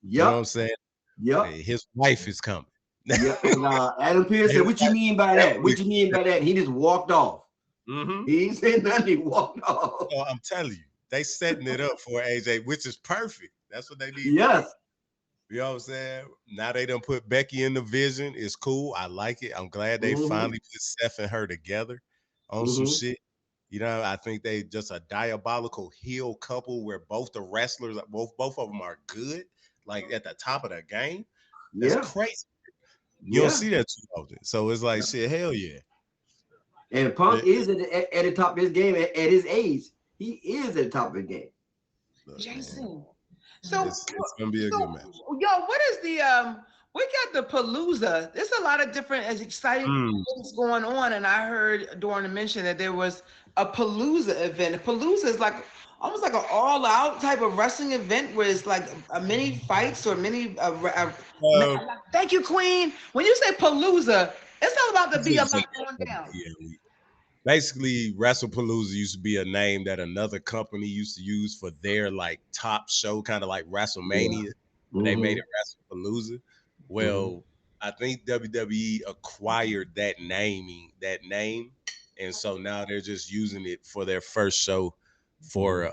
Yep. You know what I'm saying? Yep. His wife is coming. Yeah. And Adam Pearce said, what you mean by that? What you mean by that? And he just walked off. He ain't said nothing. He walked off. So I'm telling you, they setting it up for AJ, which is perfect. That's what they need. Yes. You know what I'm saying? Now they done put Becky in the vision. It's cool. I like it. I'm glad they finally put Seth and her together on some shit. You know, I think they just a diabolical heel couple where both the wrestlers, both of them are good, like at the top of the game. That's crazy. You don't see that too often. So it's like, shit, hell yeah. And Punk is at the top of his game at his age. He is at the top of his game. Jason. So it's gonna be a good match. Yo, what is the we got the Palooza. There's a lot of different exciting things going on. And I heard during the mention that there was a Palooza event. Palooza is like almost like an all-out type of wrestling event where it's like a mini fights or mini thank you, Queen. When you say Palooza, it's not about to be a lot going down. Basically, WrestlePalooza used to be a name that another company used to use for their like top show, kind of like WrestleMania. They made it WrestlePalooza. Well, I think WWE acquired that name, and so now they're just using it for their first show for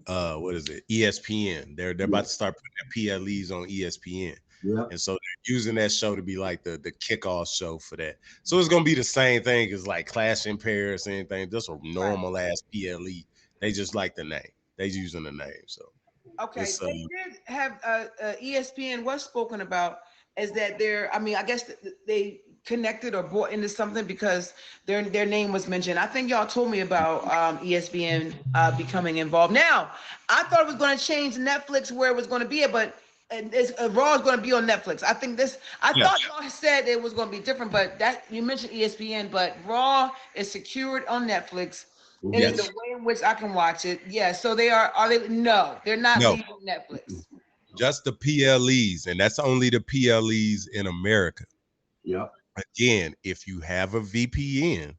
what is it? ESPN. They're about to start putting their PLEs on ESPN. Yeah. And so they're using that show to be like the kickoff show for that. So it's gonna be the same thing as like Clash in Paris or anything, just a normal ass PLE. They just like the name. They using the name. So okay, they did have ESPN was spoken about is that they're, I mean, I guess they connected or bought into something because their name was mentioned. I think y'all told me about ESPN becoming involved. Now, I thought it was going to change Netflix where it was going to be, but Raw is going to be on Netflix. I think this. I thought y'all said it was going to be different, but that you mentioned ESPN, but Raw is secured on Netflix. It is the way in which I can watch it. Yeah. So they are. Are they? No, they're not leaving Netflix. Just the PLEs, and that's only the PLEs in America. Yeah. Again, if you have a VPN,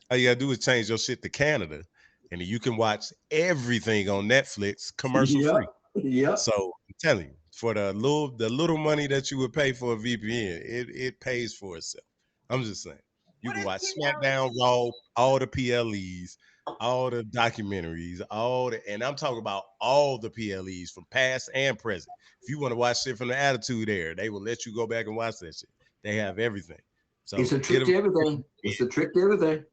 all you gotta do is change your shit to Canada, and you can watch everything on Netflix commercial free. Yeah. So I'm telling you, for the little money that you would pay for a VPN, it pays for itself. I'm just saying. You can watch SmackDown, Raw, all the PLEs, all the documentaries, and I'm talking about all the PLEs from past and present. If you want to watch shit from the Attitude Era, they will let you go back and watch that shit. They have everything. So it's a trick to everything. It's a trick to everything.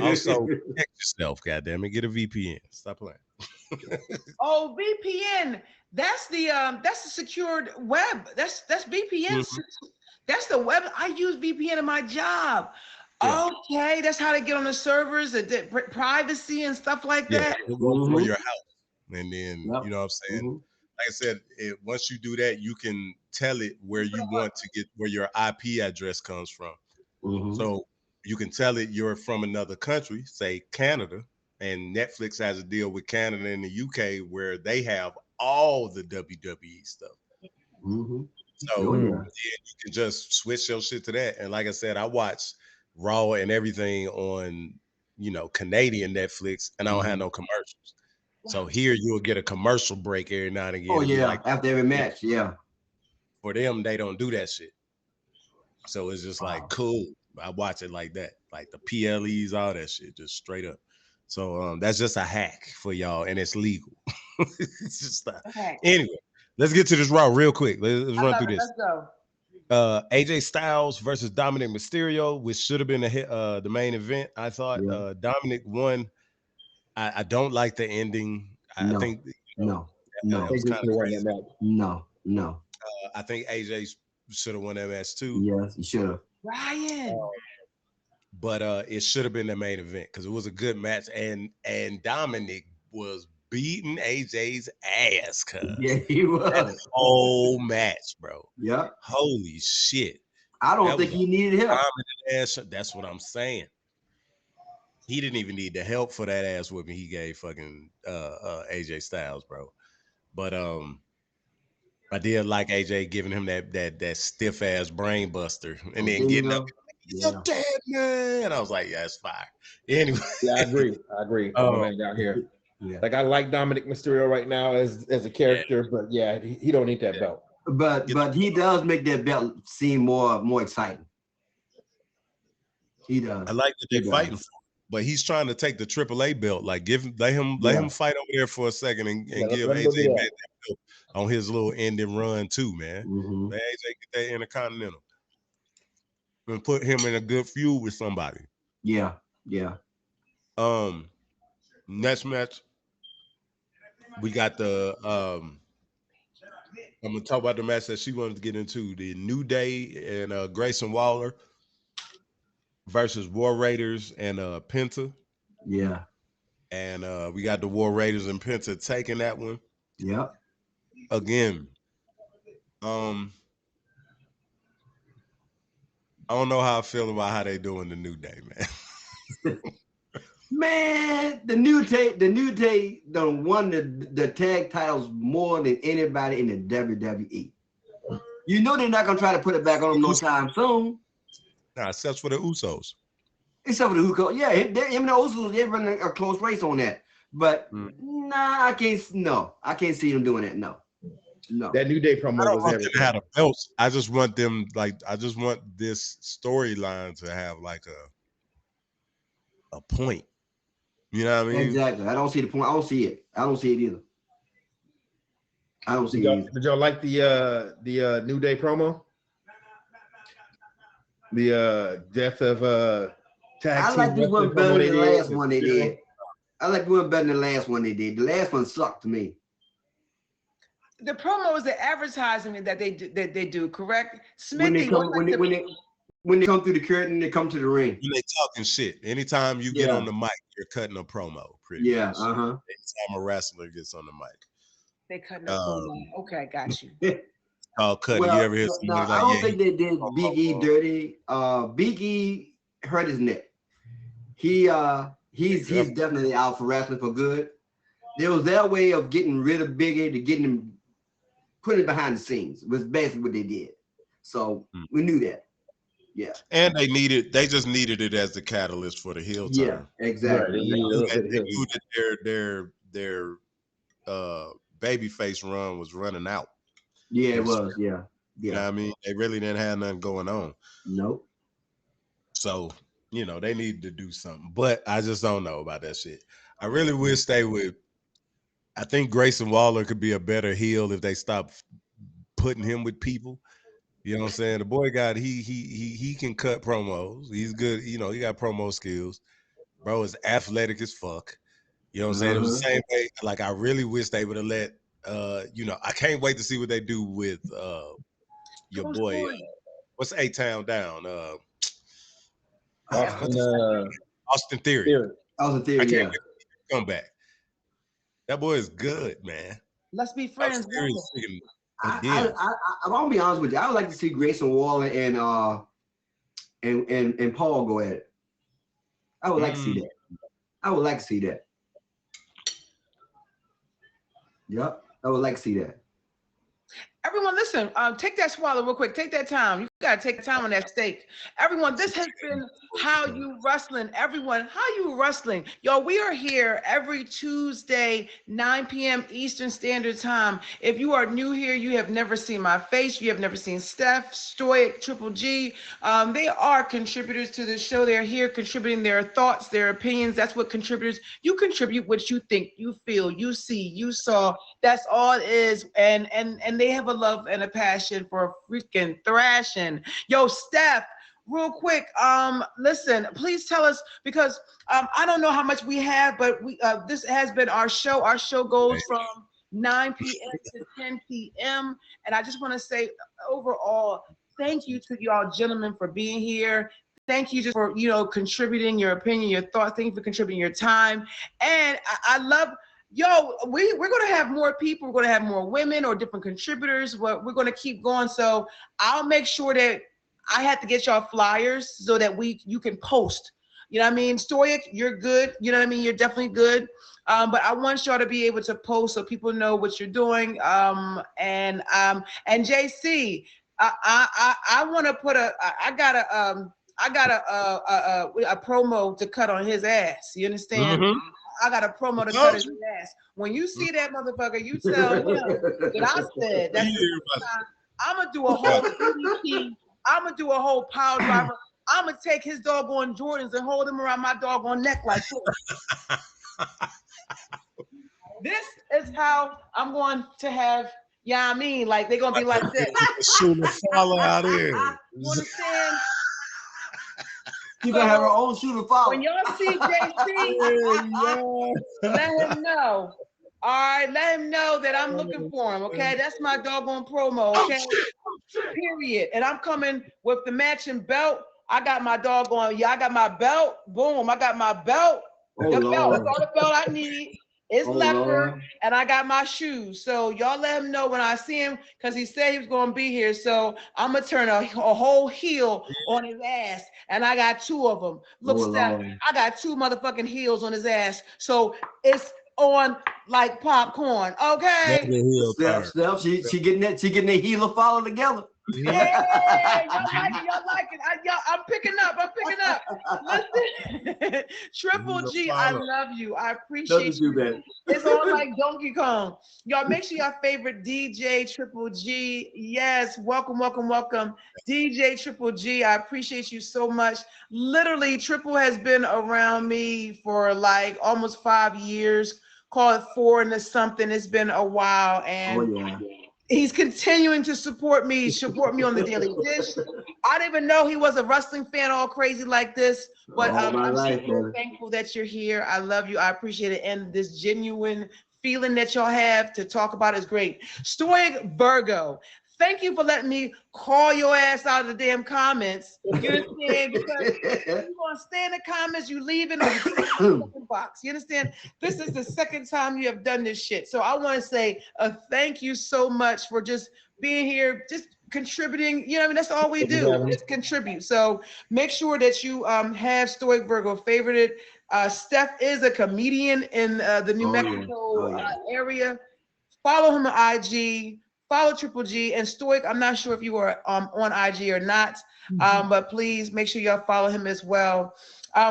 Also, protect yourself, goddamn it. Get a VPN. Stop playing. Oh, VPN. That's the secured web. That's VPN. That's the web. I use VPN in my job. Yeah. Okay, that's how they get on the servers, the privacy and stuff like that. It works for your house, and then you know what I'm saying. Like I said, once you do that, you can tell it where you want to get where your IP address comes from. So you can tell it you're from another country, say Canada, and Netflix has a deal with Canada and the UK where they have all the WWE stuff. So you can just switch your shit to that. And like I said, I watch Raw and everything on, Canadian Netflix, and I don't have no commercials. So here you'll get a commercial break every now and again. Oh yeah, like, after every match, yeah. For them, they don't do that shit. So it's just like cool. I watch it like that, like the PLEs, all that shit, just straight up. So that's just a hack for y'all, and it's legal. It's just anyway. Let's get to this Raw real quick. Let's run through this. Let's go. AJ Styles versus Dominic Mysterio, which should have been the main event. I thought Dominic won. I don't like the ending. I think no. I think AJ should have won that match too. Yes, he should have. Ryan. But it should have been the main event because it was a good match, and Dominic was beating AJ's ass. Yeah, he was. That whole match, bro. Yeah. Holy shit. I don't think he needed help. That's what I'm saying. He didn't even need the help for that ass whipping he gave fucking AJ Styles, bro. But I did like AJ giving him that stiff ass brain buster, and then getting up. You're dead, man. I was like, yeah, it's fire. Anyway, yeah, I agree. My man down here. Yeah. Like I like Dominic Mysterio right now as a character, but yeah, he don't need that belt. But he does make that belt seem more exciting. He does. I like that they're fighting for him, but he's trying to take the AAA belt. Like let him fight over there for a second and give AJ that belt on his little ending run too, man. Let AJ get that Intercontinental and put him in a good feud with somebody. Yeah. Next match, we got the I'm gonna talk about the match that she wanted to get into: the New Day and Grayson Waller versus War Raiders and Penta. Yeah. And we got the War Raiders and Penta taking that one. Yep. Again, I don't know how I feel about how they doing the New Day, man. Man, the New Day done won the tag titles more than anybody in the WWE. You know they're not gonna try to put it back on them no time soon. Nah, except for the Usos. Except for the Usos, yeah, him and the Usos, they're running a close race on that. But nah, I can't see them doing that. No. That New Day promo was everything. They had a belts. I just want them I just want this storyline to have like a point. You know what I mean? Exactly. I don't see the point. I don't see it either. I don't see it. Did y'all like the New Day promo? The death of tag I like this one better than the last one they did. I like the one better than the last one they did. The last one sucked to me. The promo is the advertising that they do, correct? When they come through the curtain, they come to the ring. When they talking shit. Anytime you get on the mic, you're cutting a promo. Pretty much. Uh-huh. Anytime a wrestler gets on the mic, they cutting a promo. Okay, got you. Cutting. Well, you ever hear no, I don't think they did Big E dirty. Big E hurt his neck. He's definitely out for wrestling for good. There was their way of getting rid of Big E to getting him, putting it behind the scenes was basically what they did. So we knew that. Yeah. And they just needed it as the catalyst for the heel turn. Yeah, exactly. They knew that their babyface run was running out. Yeah, it was. Yeah. You know what I mean? They really didn't have nothing going on. Nope. So, they needed to do something. But I just don't know about that shit. I really wish they would. I think Grayson Waller could be a better heel if they stop putting him with people. You know what I'm saying? The boy he can cut promos. He's good. He got promo skills. Bro is athletic as fuck. You know what I'm saying? It was the same way. Like, I really wish they would have let, I can't wait to see what they do with your boy. What's A-Town Down? Austin Theory. Austin Theory, I can't wait to come back. That boy is good, man. Let's be friends. I'm gonna be honest with you. I would like to see Grayson Waller and Paul go at it. I would like to see that. I would like to see that. Yep, I would like to see that. Everyone, listen, take that swallow real quick. Take that time. You got to take the time on that steak. Everyone, this has been How You Wrestlin'. Everyone, How You Wrestlin'. Y'all, we are here every Tuesday, 9 p.m. Eastern Standard Time. If you are new here, you have never seen my face. You have never seen Steph, Stoic, Triple G. They are contributors to the show. They're here contributing their thoughts, their opinions. That's what contributors, you contribute what you think, you feel, you see, you saw. That's all it is. And they have a love and a passion for freaking thrashing. Yo, Steph, real quick, listen, please tell us, because I don't know how much we have, but we this has been our show. Our show goes from 9 p.m. to 10 p.m. And I just want to say, overall, thank you to y'all gentlemen for being here. Thank you just for, contributing your opinion, your thoughts. Thank you for contributing your time. And I love, we're going to have more people. We're going to have more women or different contributors. We're going to keep going. So I'll make sure that I have to get y'all flyers so that you can post, You know what I mean? Stoic, you're good. You know what I mean? You're definitely good. But I want y'all to be able to post so people know what you're doing. And JC, I want to put I got a promo to cut on his ass. You understand? Mhm. I got a promo to cut his ass. When you see that motherfucker, you tell him that I said that's I'm gonna do a whole DDT. I'm gonna do a whole power driver. I'm gonna take his doggone Jordans and hold him around my doggone neck like this. This is how I'm going to have. Yeah, I mean, like they're gonna be like this. Shooting a follow out here. You understand? She's gonna have her own shooter follow. When y'all see JC, let him know. All right, let him know that I'm looking for him. Okay, that's my doggone promo. Okay, period. And I'm coming with the matching belt. I got my doggone. I got my belt. Boom, I got my belt. The belt. That's all the belt I need. It's leopard, and I got my shoes. So y'all let him know when I see him, because he said he was going to be here. So I'm going to turn a whole heel on his ass, and I got 2 of them. Look, Steph, I got 2 motherfucking heels on his ass. So it's on like popcorn, okay? Steph, she getting that heel follow together. Yeah, y'all like it. I'm picking up. Listen, Triple G, I love you. I appreciate you. It's all like Donkey Kong. Y'all make sure y'all favorite DJ Triple G. Yes, welcome. DJ Triple G, I appreciate you so much. Literally, Triple has been around me for like almost 5 years. Call it 4 into something. It's been a while, and he's continuing to support me on the Daily Dish. I didn't even know he was a wrestling fan all crazy like this, but I'm so thankful that you're here. I love you. I appreciate it. And this genuine feeling that y'all have to talk about is great. Stoic Virgo, thank you for letting me call your ass out of the damn comments. You understand? Because you're going to stay in the comments, you leave it or you in the box. You understand? This is the second time you have done this shit. So I want to say thank you so much for just being here, just contributing. You know what I mean? That's all we do, just contribute. So make sure that you have Stoic Virgo favorited. Steph is a comedian in the New Mexico area. Follow him on IG. Follow Triple G and Stoic. I'm not sure if you are on IG or not, but please make sure y'all follow him as well.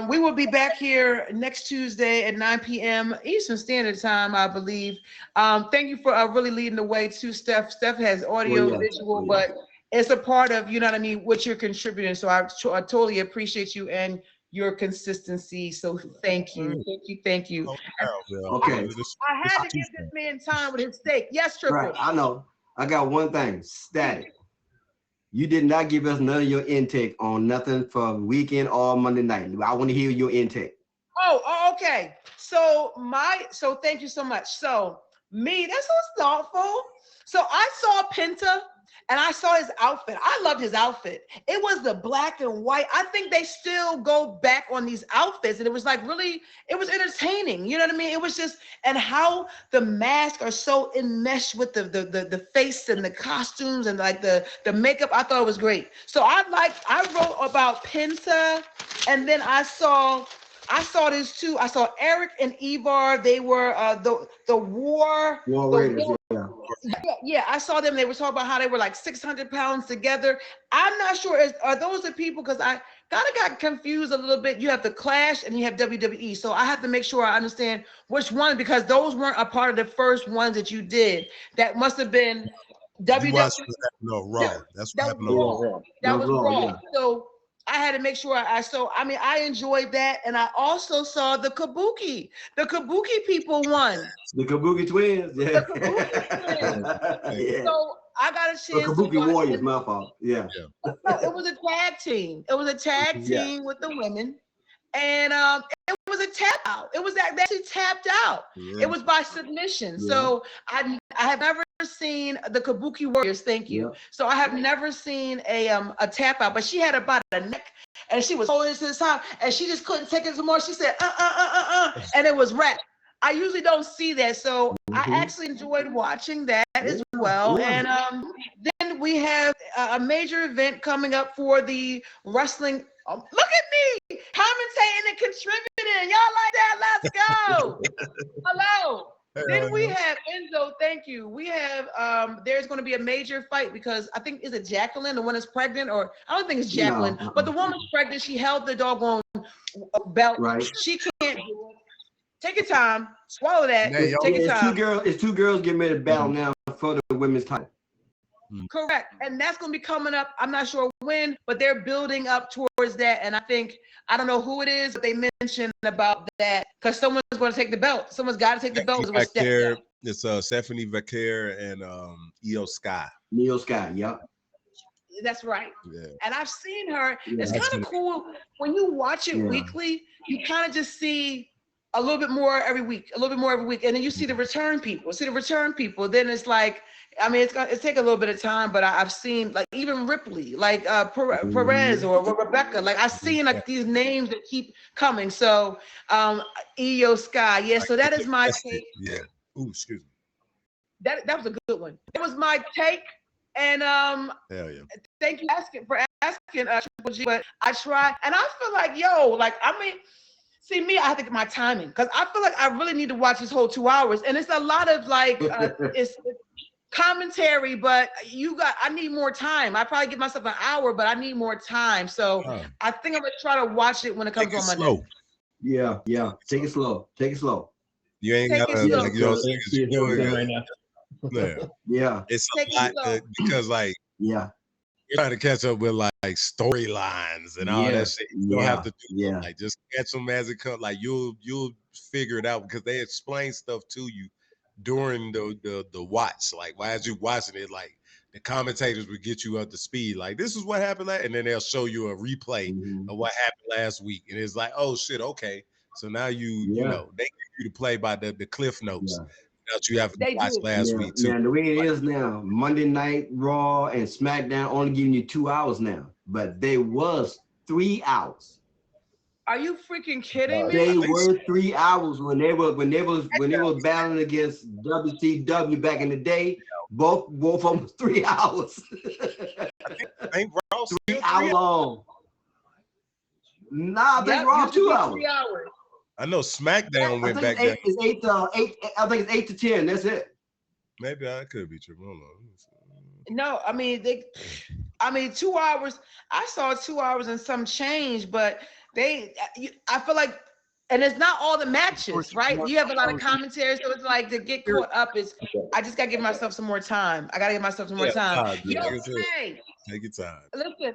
We will be back here next Tuesday at 9 p.m. Eastern Standard Time, I believe. Thank you for really leading the way too, Steph. Steph has audio, visual, but it's a part of, you know what I mean, what you're contributing. So I totally appreciate you and your consistency. So thank you. Thank you. Okay. I had to give this man time with his steak. Yes, Triple. Right, I know. I got one thing, static. You did not give us none of your intake on nothing from weekend or Monday night. I want to hear your intake. Oh, okay. So thank you so much. So that's so thoughtful. So I saw Penta and I saw his outfit. I loved his outfit. It was the black and white. I think they still go back on these outfits, and it was like really, it was entertaining. You know what I mean? It was just, and how the masks are so enmeshed with the face and the costumes and like the makeup. I thought it was great. So I wrote about Penta, and then I saw this too. I saw Eric and Ivar. They were the War Raiders. Yeah, I saw them. They were talking about how they were like 600 pounds together. I'm not sure. Are those the people? Because I kind of got confused a little bit. You have the Clash and you have WWE. So I have to make sure I understand which one, because those weren't a part of the first ones that you did. That must have been WWE. No, Raw. That's what happened. That was Raw. So I had to make sure I enjoyed that. And I also saw the Kabuki. The Kabuki people won. The Kabuki twins. Yeah. The Kabuki twins. Yeah. So I got a chance. The Kabuki Warriors, my fault. Yeah. No, it was a tag team. It was a tag team with the women. And it was a tap out. It was actually tapped out. Yeah. It was by submission. Yeah. So I have never seen the Kabuki Warriors. Thank you. Yeah. So I have never seen a tap out, but she had about a neck and she was holding it to the top and she just couldn't take it anymore. She said, and it was wrapped. I usually don't see that. So I actually enjoyed watching that as well. And then we have a major event coming up for the wrestling. Look at me. commentating and contributing. Y'all like that? Let's go. Hello. Then we have Enzo. Thank you. We have there's going to be a major fight because I think is it Jacqueline, the one that's pregnant, or I don't think it's Jacqueline, but the woman's pregnant. She held the doggone belt. Right. She can't do it. Take your time. Swallow that. Take your time. It's two girls getting ready to battle now for the women's title. Correct. And that's going to be coming up. I'm not sure when, but they're building up towards that. And I don't know who it is, but they mentioned about that because someone's going to take the belt. Someone's got to take the belt. It's Stephanie Vaquer and Io Sky. Io Sky, yep. That's right. Yeah. And I've seen her. Yeah, it's kind of cool when you watch it weekly. You kind of just see a little bit more every week, and then you see the return people. Then it's like, I mean, it's take a little bit of time, but I've seen like even Ripley, like Perez or Rebecca. Like I've seen like these names that keep coming. So Io Sky, yeah. So that is my take. Yeah. Ooh, excuse me. That was a good one. It was my take, and hell yeah. Thank you for asking Triple G. But I try, and I feel like see me, I have to get my timing because I feel like I really need to watch this whole 2 hours, and it's a lot of like it's commentary, but I need more time. I probably give myself an hour, but I need more time. So I think I'm gonna try to watch it when it comes on Monday. Yeah. Take it slow. You ain't gotta like, you know what I'm saying? Right now. Yeah. It's a lot because like you're trying to catch up with like storylines and all that shit. You don't have to do like just catch them as it comes. Like you'll figure it out because they explain stuff to you during the watch. Like as you watching it, like the commentators would get you up to speed. Like this is what happened and then they'll show you a replay of what happened last week. And it's like, oh shit, okay. So now you know they give you to play by the cliff notes. That you have to watch last week too. Man, the way it is now, Monday Night Raw and SmackDown only giving you 2 hours now, but they was 3 hours. Are you freaking kidding me? They were 3 hours when they were battling against WCW back in the day. Both of them was 3 hours. I think Raw 3 hours long. Nah, I think Raw 2 hours. 3 hours. I know SmackDown went back there. It's 8 to 8. I think it's 8 to 10. That's it. Maybe I could be tripping. Hold on. No, I mean 2 hours. I saw 2 hours and some change, but I feel like, and it's not all the matches, right? You have a lot of commentary, so it's like to get caught up I just gotta give myself some more time. I gotta give myself some more time. Take your time. Listen.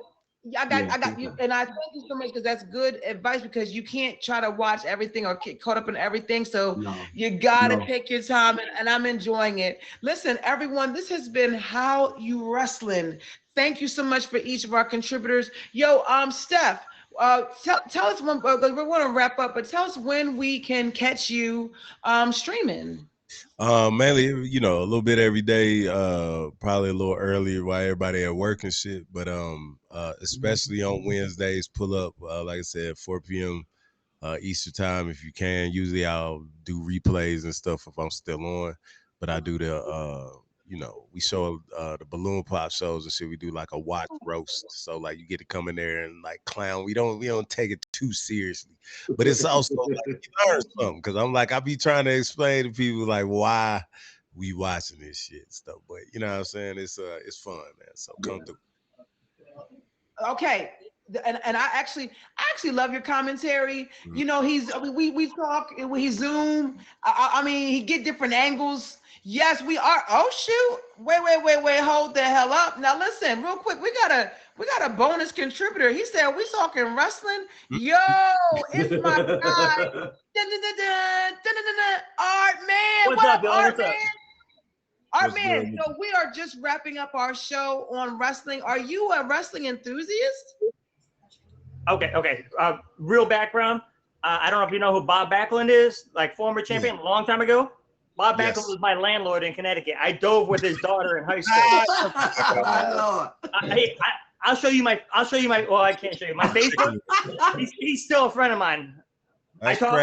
I got you, and I thank you so much because that's good advice because you can't try to watch everything or get caught up in everything. So you gotta pick your time, and I'm enjoying it. Listen, everyone, this has been How You Wrestlin'. Thank you so much for each of our contributors. Yo, Steph, tell us when we want to wrap up, but tell us when we can catch you streaming. Mainly, a little bit every day, probably a little earlier while everybody at work and shit. But especially on Wednesdays, pull up, like I said, 4 p.m. Eastern time if you can. Usually I'll do replays and stuff if I'm still on. But I do we show the balloon pop shows and shit. We do like a watch roast. So like you get to come in there and like clown. We don't take it too seriously. But it's also like you learn something because I be trying to explain to people like why we watching this shit and stuff. But you know what I'm saying? It's fun, man. So come through. Okay. And I actually love your commentary. We talk, we Zoom. I mean, he get different angles. Yes, we are. Oh shoot! Wait! Hold the hell up! Now listen, real quick. We got a bonus contributor. He said we talking wrestling. Yo, it's my guy. Art man. What's up, y'all? Art man? Art man. So we are just wrapping up our show on wrestling. Are you a wrestling enthusiast? Okay. Real background. I don't know if you know who Bob Backlund is, like former champion, a long time ago. Bob Backlund was my landlord in Connecticut. I dove with his daughter in high school. I'll show you my. Well, I can't show you my Facebook. He's still a friend of mine. I talk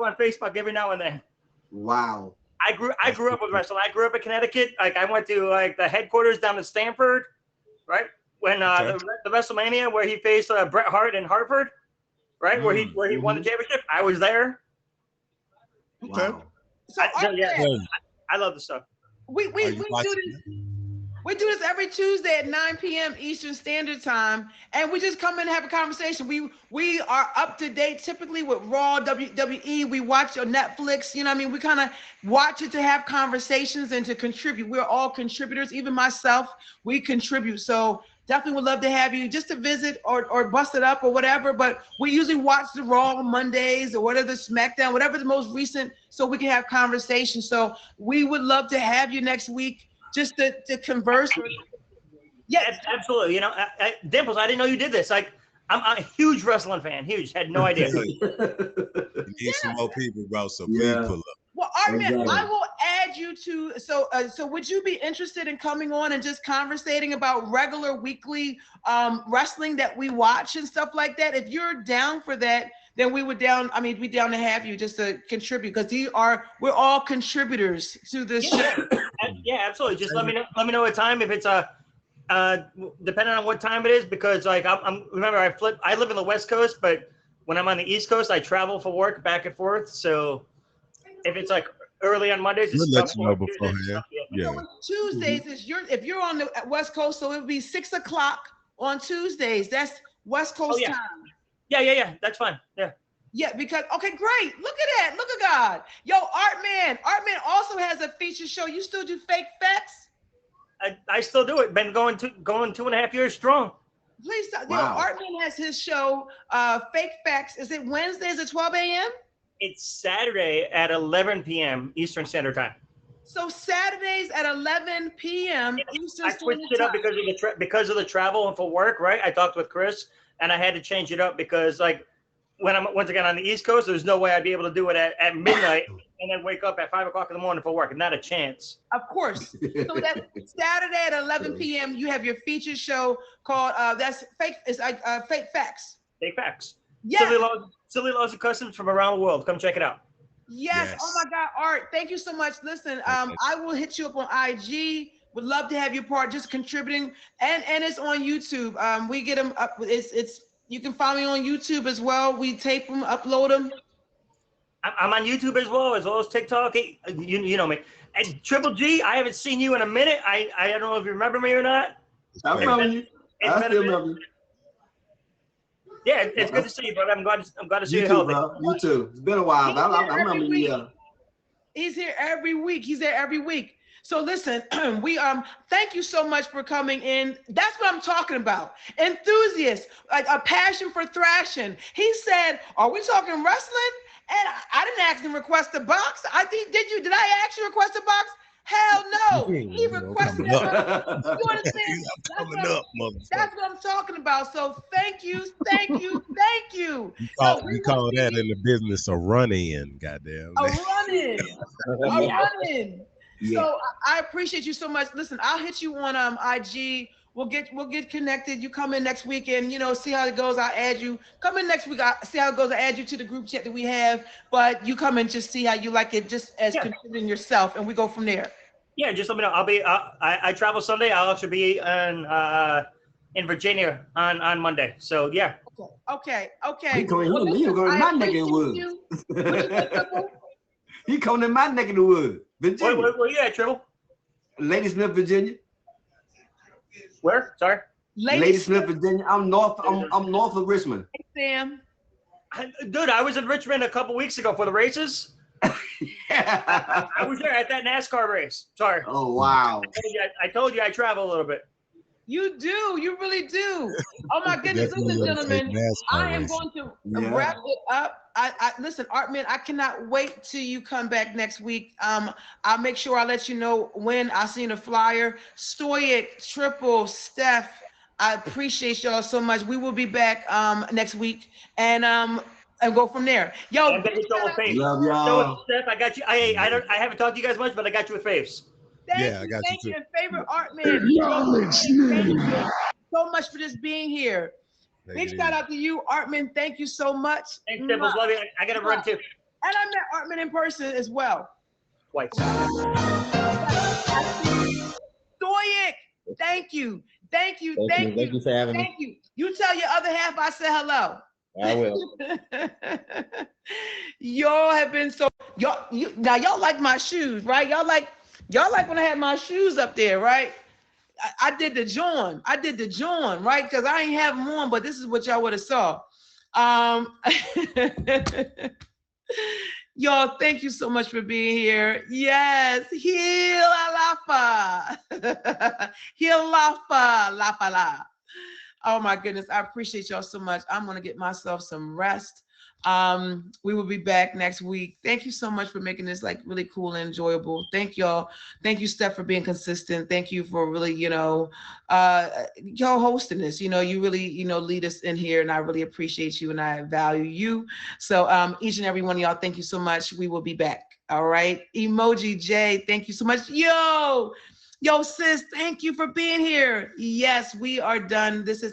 on Facebook every now and then. Wow. I grew up with wrestling. I grew up in Connecticut. Like I went to like the headquarters down in Stamford, right? When the WrestleMania where he faced Bret Hart in Hartford. right? Where he won the championship. I was there. Okay. Wow. So I love the stuff. We do this. We do this every Tuesday at 9 p.m. Eastern Standard Time, and we just come in and have a conversation. We are up to date typically with Raw, WWE. We watch on Netflix. You know what I mean? We kind of watch it to have conversations and to contribute. We're all contributors. Even myself, we contribute. So definitely would love to have you just to visit or bust it up or whatever. But we usually watch the Raw on Mondays or whatever, the SmackDown, whatever the most recent, so we can have conversations. So we would love to have you next week just to converse. Yes, absolutely. You know, Dimples, I didn't know you did this. Like, I'm a huge wrestling fan. Huge. Had no idea. You need some more people, bro. So please pull up. Well, Armin, I will add you to. So would you be interested in coming on and just conversating about regular weekly wrestling that we watch and stuff like that? If you're down for that, then we would down. I mean, we down to have you just to contribute, because we're all contributors to this show. Yeah, absolutely. Just let me know what time. If it's depending on what time it is, because like remember I live in the West Coast, but when I'm on the East Coast, I travel for work back and forth. So if it's like early on Mondays, it's let you know beforehand. Yeah. So Tuesdays is if you're on the West Coast, so it would be 6 o'clock on Tuesdays. That's West Coast time. Yeah. That's fine. Yeah. Yeah, because okay, great. Look at that. Look at God. Yo, Artman also has a feature show. You still do fake facts? I still do it. Been going 2.5 years strong. Please stop. Wow. Yo, Artman has his show, Fake Facts. Is it Wednesdays at 12 a.m.? It's Saturday at 11 p.m. Eastern Standard Time. So Saturdays at 11 p.m. Eastern Standard Time. I switched it up because of the travel and for work, right? I talked with Chris, and I had to change it up because like when I'm once again on the East Coast, there's no way I'd be able to do it at midnight and then wake up at 5 o'clock in the morning for work. Not a chance. Of course. So that Saturday at 11 p.m. you have your feature show called that's fake. It's Fake Facts. Fake Facts. Yeah. Silly Laws and Customs from around the world. Come check it out. Yes. Oh my God, Art. Thank you so much. Listen, I will hit you up on IG. Would love to have you part, just contributing, and it's on YouTube. We get them up. It's you can find me on YouTube as well. We tape them, upload them. I'm on YouTube as well as TikTok. You know me. And Triple G, I haven't seen you in a minute. I don't know if you remember me or not. I remember you. I still remember you. Yeah, it's good to see you, brother. I'm glad to see you healthy. Bro. You too. It's been a while, but I remember you. He's here every week. He's there every week. So listen, we thank you so much for coming in. That's what I'm talking about. Enthusiasts, like a passion for thrashing. He said, "Are we talking wrestling?" And I didn't ask him to request a box. I think did I actually request a box? Hell no. He requested it. You understand? That's what I'm talking about. So thank you. You call that in the business a run-in, goddamn. A run-in. A run-in. Yeah. So I appreciate you so much. Listen, I'll hit you on IG. We'll get connected. You come in next week and see how it goes. I'll add you. Come in next week. I'll see how it goes. I'll add you to the group chat that we have. But you come and just see how you like it, just as contributing yourself, and we go from there. Yeah, just let me know. I'll be. I travel Sunday. I'll also be in Virginia on Monday. So yeah. Okay. He going to my neck of the woods. He coming in my neck of the woods. Virginia. Where you at, Triple? Ladysmith, Virginia. Where? Sorry. Ladysmith, Virginia. I'm north of Richmond. Hey, Sam. Dude, I was in Richmond a couple weeks ago for the races. Yeah. I was there at that NASCAR race. Sorry. Oh wow. I told you I travel a little bit. You do. You really do. Oh my goodness, listen, gentlemen. I am going to wrap it up. I listen, Artman. I cannot wait till you come back next week. I'll make sure I let you know when I see the flyer. Stoic, Triple, Steph. I appreciate y'all so much. We will be back next week and go from there. Yo, love y'all. Steph, I got you. I haven't talked to you guys much, but I got you with faves. I got thank you you. Favorite Artman. Thank you so much for just being here. Big shout out to you, Artman. Thank you so much. Thanks, Dimples. Love you. I got to run too. And I met Artman in person as well. Twice. Stoic. Thank you. Thank you. Thank you. Thank you for having me. Thank you. You tell your other half I said hello. I will. Y'all have been so y'all like my shoes, right? Y'all like when I had my shoes up there, right? I did the join. Right? Because I ain't have them on, but this is what y'all would have saw. Y'all, thank you so much for being here. Yes, heal alafa. Heal lafa, lafa la. Oh my goodness, I appreciate y'all so much. I'm gonna get myself some rest. We will be back next week. Thank you so much for making this like really cool and enjoyable. Thank y'all. Thank you, Steph, for being consistent. Thank you for really, y'all hosting this. You really, lead us in here, and I really appreciate you and I value you. So each and every one of y'all, thank you so much. We will be back. All right. Emoji J, thank you so much. Yo, sis, thank you for being here. Yes, we are done. This is